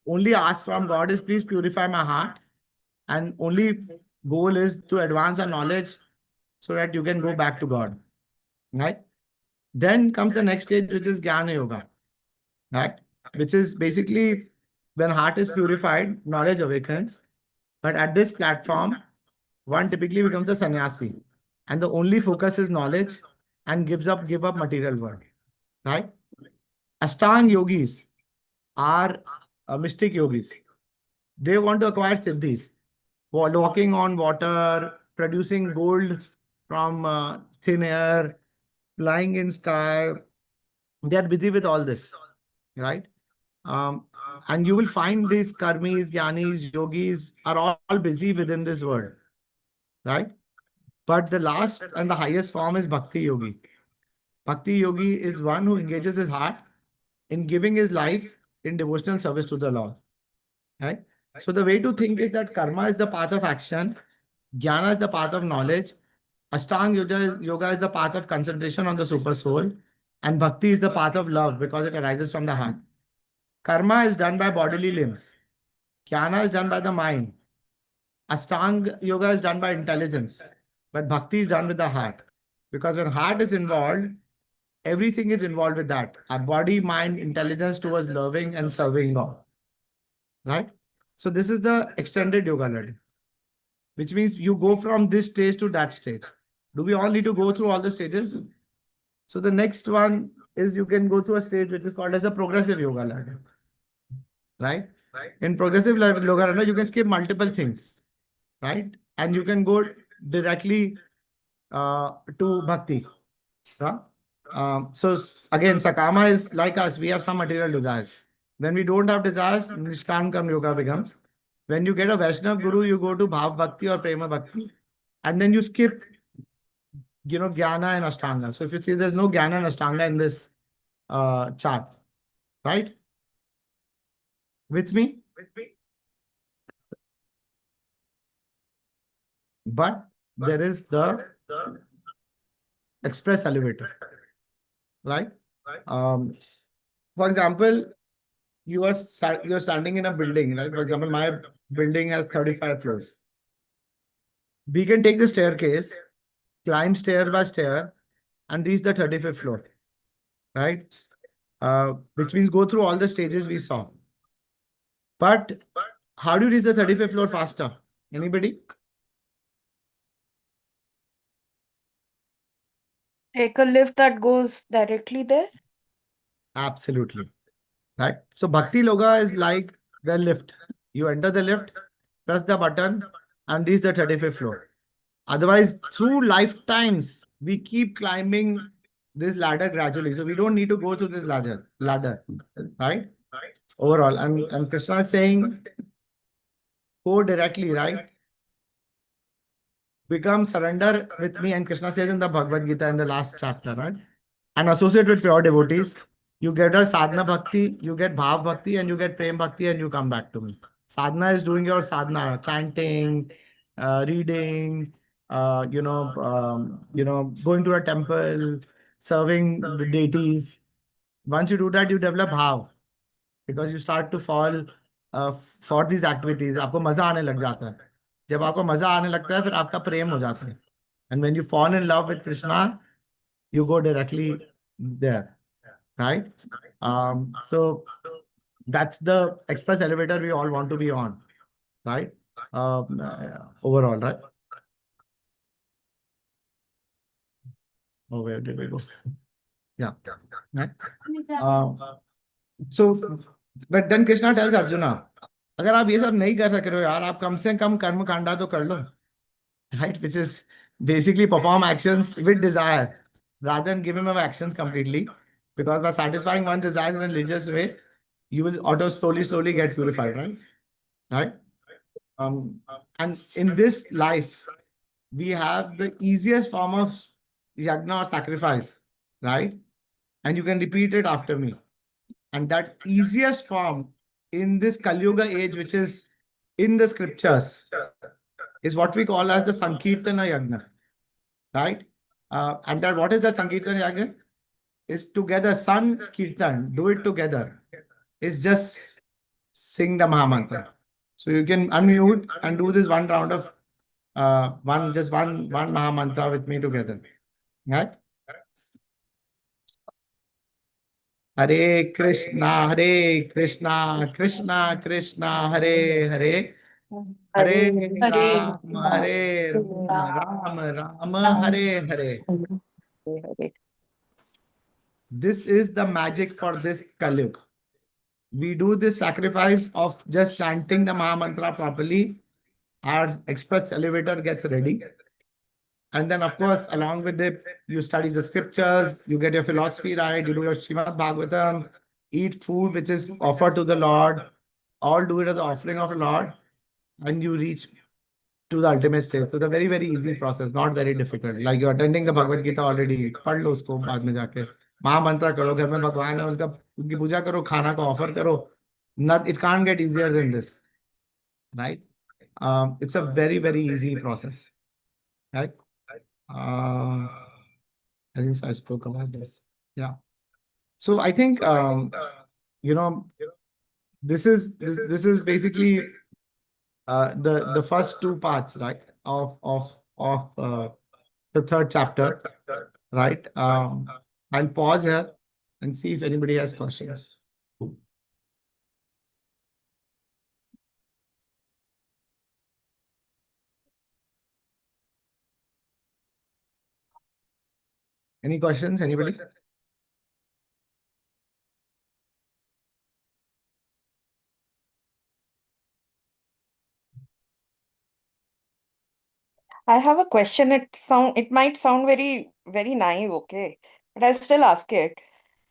Only ask from God is please purify my heart. And only goal is to advance our knowledge so that you can go back to God. Right? Then comes the next stage, which is Jnana Yoga. Right? Which is basically when heart is purified, knowledge awakens. But at this platform, one typically becomes a sannyasi. And the only focus is knowledge. and give up material world, right? Ashtang yogis are mystic yogis. They want to acquire siddhis, walking on water, producing gold from thin air, flying in sky. They are busy with all this, right? Um, and you will find these karmis, jnanis, yogis are all busy within this world, right? But the last and the highest form is Bhakti Yogi. Bhakti Yogi is one who engages his heart in giving his life in devotional service to the Lord, right? So the way to think is that karma is the path of action, jnana is the path of knowledge, Ashtanga yoga is the path of concentration on the super soul, and bhakti is the path of love because it arises from the heart. Karma is done by bodily limbs. Jnana is done by the mind. Ashtanga yoga is done by intelligence. But bhakti is done with the heart. Because when heart is involved, everything is involved with that. Our body, mind, intelligence towards loving and serving God. Right? So this is the extended yoga learning, which means you go from this stage to that stage. Do we all need to go through all the stages? So the next one is you can go through a stage which is called as the progressive yoga learning. Right? In progressive yoga learning, you can skip multiple things. Right? And you can go directly to bhakti. Huh? Again, Sakama is like us. We have some material desires. When we don't have desires, Nishkam Karma Yoga becomes. When you get a Vaishnav Guru, you go to Bhav Bhakti or Prema Bhakti. And then you skip, Jnana and Ashtanga. So if you see, there's no Jnana and Ashtanga in this chart. Right? With me? But there is the express elevator. Right? For example, you're standing in a building, right? For example, my building has 35 floors. We can take the staircase, climb stair by stair, and reach the 35th floor, right? Which means go through all the stages we saw. But how do you reach the 35th floor faster? Anybody? Take a lift that goes directly there. Absolutely. Right? So Bhakti Yoga is like the lift. You enter the lift, press the button, and reach the 35th floor. Otherwise, through lifetimes, we keep climbing this ladder gradually. So we don't need to go through this ladder, right? Overall. And Krishna is saying, go directly, right? Become surrender with me. And Krishna says in the Bhagavad Gita in the last chapter, right? And associate with pure devotees. You get a sadhana bhakti, you get bhav bhakti, and you get prem bhakti, and you come back to me. Sadhana is doing your sadhana, chanting, reading, going to a temple, serving the deities. Once you do that, you develop bhav because you start to fall for these activities. आपको मजा आने लग जाता है. जब आपको मजा आने लगता है, फिर आपका प्रेम हो जाता है. And when you fall in love with Krishna, you go directly there. Right? So that's the express elevator we all want to be on, right? Overall, right? Oh, where did we go? Yeah. Right? So, but then Krishna tells Arjuna, अगर आप ये सब नहीं कर सक रहे हो यार, आप कम से कम कर्म कांडा तो कर लो, right? Which is basically perform actions with desire rather than give him actions completely. Because by satisfying one desire in a religious way, you will slowly get purified, right? Right? And in this life, we have the easiest form of yagna or sacrifice, right? And you can repeat it after me. And that easiest form in this Kali Yuga age, which is in the scriptures, is what we call as the Sankirtana Yagna, right? And that what is the Sankirtana Yagna? Is together, San Kirtan, do it together. Is just sing the Mahamantra. So you can unmute and do this one round of one Mahamantra with me together. Right? Hare Krishna, Krishna Krishna, Hare Hare. Hare Ram, Hare Ram, Ram Hare Hare. Hare Hare. This is the magic for this Kaliyug. We do this sacrifice of just chanting the Maha Mantra properly. Our express elevator gets ready. And then, of course, along with it, you study the scriptures, you get your philosophy right, you do your Srimad Bhagavatam, eat food which is offered to the Lord, all do it as the offering of the Lord, and you reach to the ultimate state. So, the very, very easy process, not very difficult. Like you're attending the Bhagavad Gita already, पढ़ लो उसको बाद में जाके महामंत्र करो घर में भगवान है उनका उनकी पूजा करो खाना को ऑफर करो not it can't get easier than this, right? It's a very, very easy process, right? I think I spoke about this. Yeah. So I think you know this is basically the first two parts, right, of the third chapter, right? I'll pause here and see if anybody has questions. Any questions? Anybody? I have a question. It might sound very, very naive, okay, but I'll still ask it.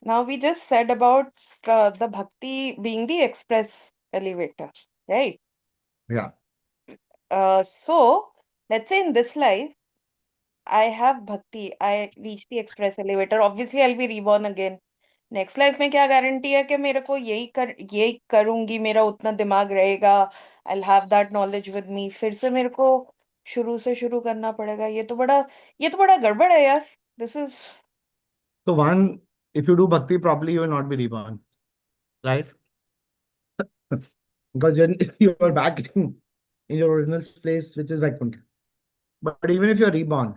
Now we just said about the bhakti being the express elevator, right? Yeah. So let's say in this life I have bhakti, I reach the express elevator. Obviously, I'll be reborn again. Next life में क्या guarantee है कि मेरे को यही करूंगी, मेरा उतना दिमाग रहेगा, I have that knowledge with me, फिर से मेरे को शुरू से शुरू करना पड़ेगा? ये तो बड़ा गड़बड़ है यार. This is So one, if you do bhakti properly, you will not be reborn, right? Because then you are back in your original place, which is Vaikuntha. But even if you're reborn,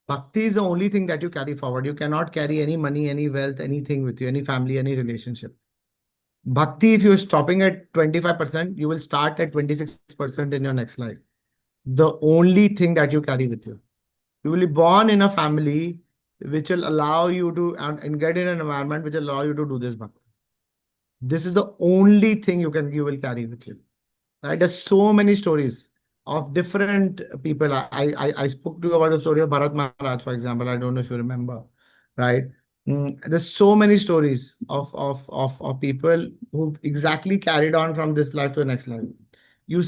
bhakti is the only thing that you carry forward. You cannot carry any money, any wealth, anything with you, any family, any relationship. Bhakti, if you're stopping at 25%, you will start at 26% in your next life. The only thing that you carry with you. You will be born in a family which will allow you to and get in an environment which will allow you to do this bhakti. This is the only thing you will carry with you. Right? There's so many stories of different people. I spoke to you about the story of Bharat Maharaj, for example. I don't know if you remember, right? There's so many stories of people who exactly carried on from this life to the next life.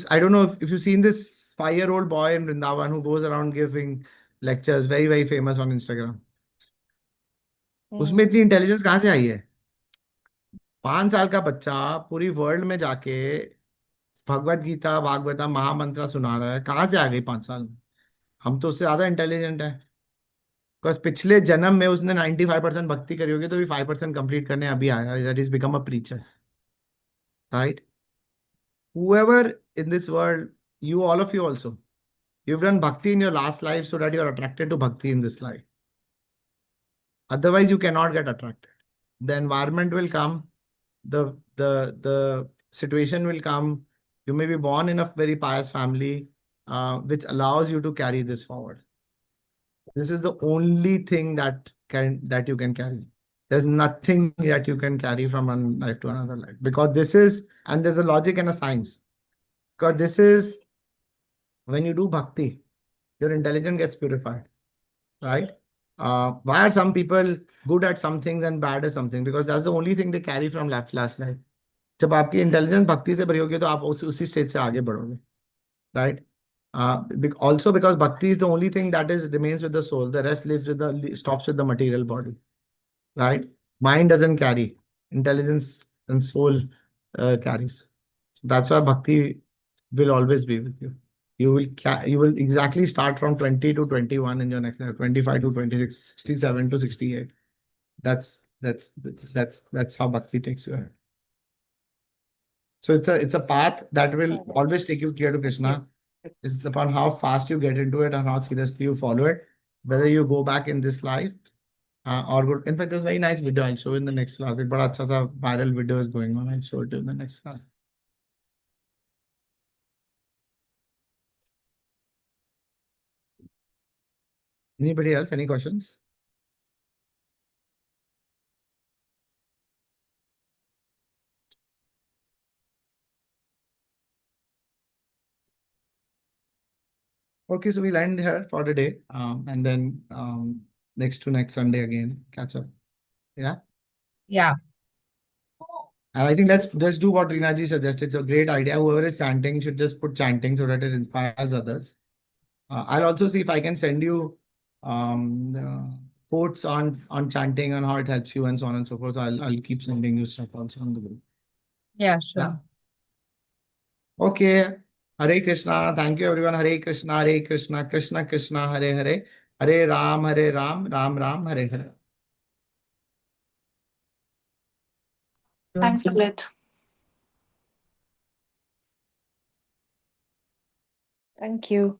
I don't know if you've seen this 5-year-old boy in Vrindavan who goes around giving lectures, very, very famous on Instagram. उसमें इतनी intelligence कहाँ से आई है? 5 साल का बच्चा पूरी world में जाके भगवत गीता भागवतम महामंत्र सुना रहा है. कहाँ से आ गई 5 साल में? हम तो उससे ज्यादा इंटेलिजेंट है. बिकॉज पिछले जन्म में उसने 95% भक्ति करी होगी तो भी 5% कंप्लीट करने अभी आया. That is become a preacher, right? Whoever in this world, you, all of you also, you've done bhakti in your last life so that you're attracted to bhakti in this life. Otherwise, you cannot get attracted. The environment will come, the situation will come. You may be born in a very pious family, which allows you to carry this forward. This is the only thing that you can carry. There's nothing that you can carry from one life to another life, because there's a logic and a science. Because this is when you do bhakti, your intelligence gets purified, right? Why are some people good at some things and bad at something? Because that's the only thing they carry from last life. जब आपकी intelligence भक्ति से भरी होगी तो आप उसी stage से आगे बढ़ोगे, right? Also because bhakti is the only thing that remains with the soul. The rest stops with the material body, right? Mind doesn't carry. Intelligence and soul carries. So that's why bhakti will always be with you. You will exactly start from 20 to 21 in your next life, 25 to 26, 67 to 68. That's how bhakti takes you ahead. So it's a path that will always take you clear to Krishna. It's upon how fast you get into it and how seriously you follow it, whether you go back in this life or good. In fact, there's a very nice video I'll show in the next class. But अच्छा सा viral video is going on. I'll show it in the next class. Anybody else? Any questions? Okay, so we'll end here for the day. And then next Sunday again, catch up. Yeah. Yeah. And I think let's do what Rinaji suggested. It's a great idea. Whoever is chanting should just put chanting so that it inspires others. I'll also see if I can send you quotes on chanting and how it helps you and so on and so forth. I'll keep sending you stuff also on the group. Yeah, sure. Yeah. Okay. Hare Krishna. Thank you everyone. Hare Krishna, Hare Krishna, Krishna Krishna, Hare Hare, Hare Ram, Ram Ram, Hare Hare. Thanks, Lalit. Thank you.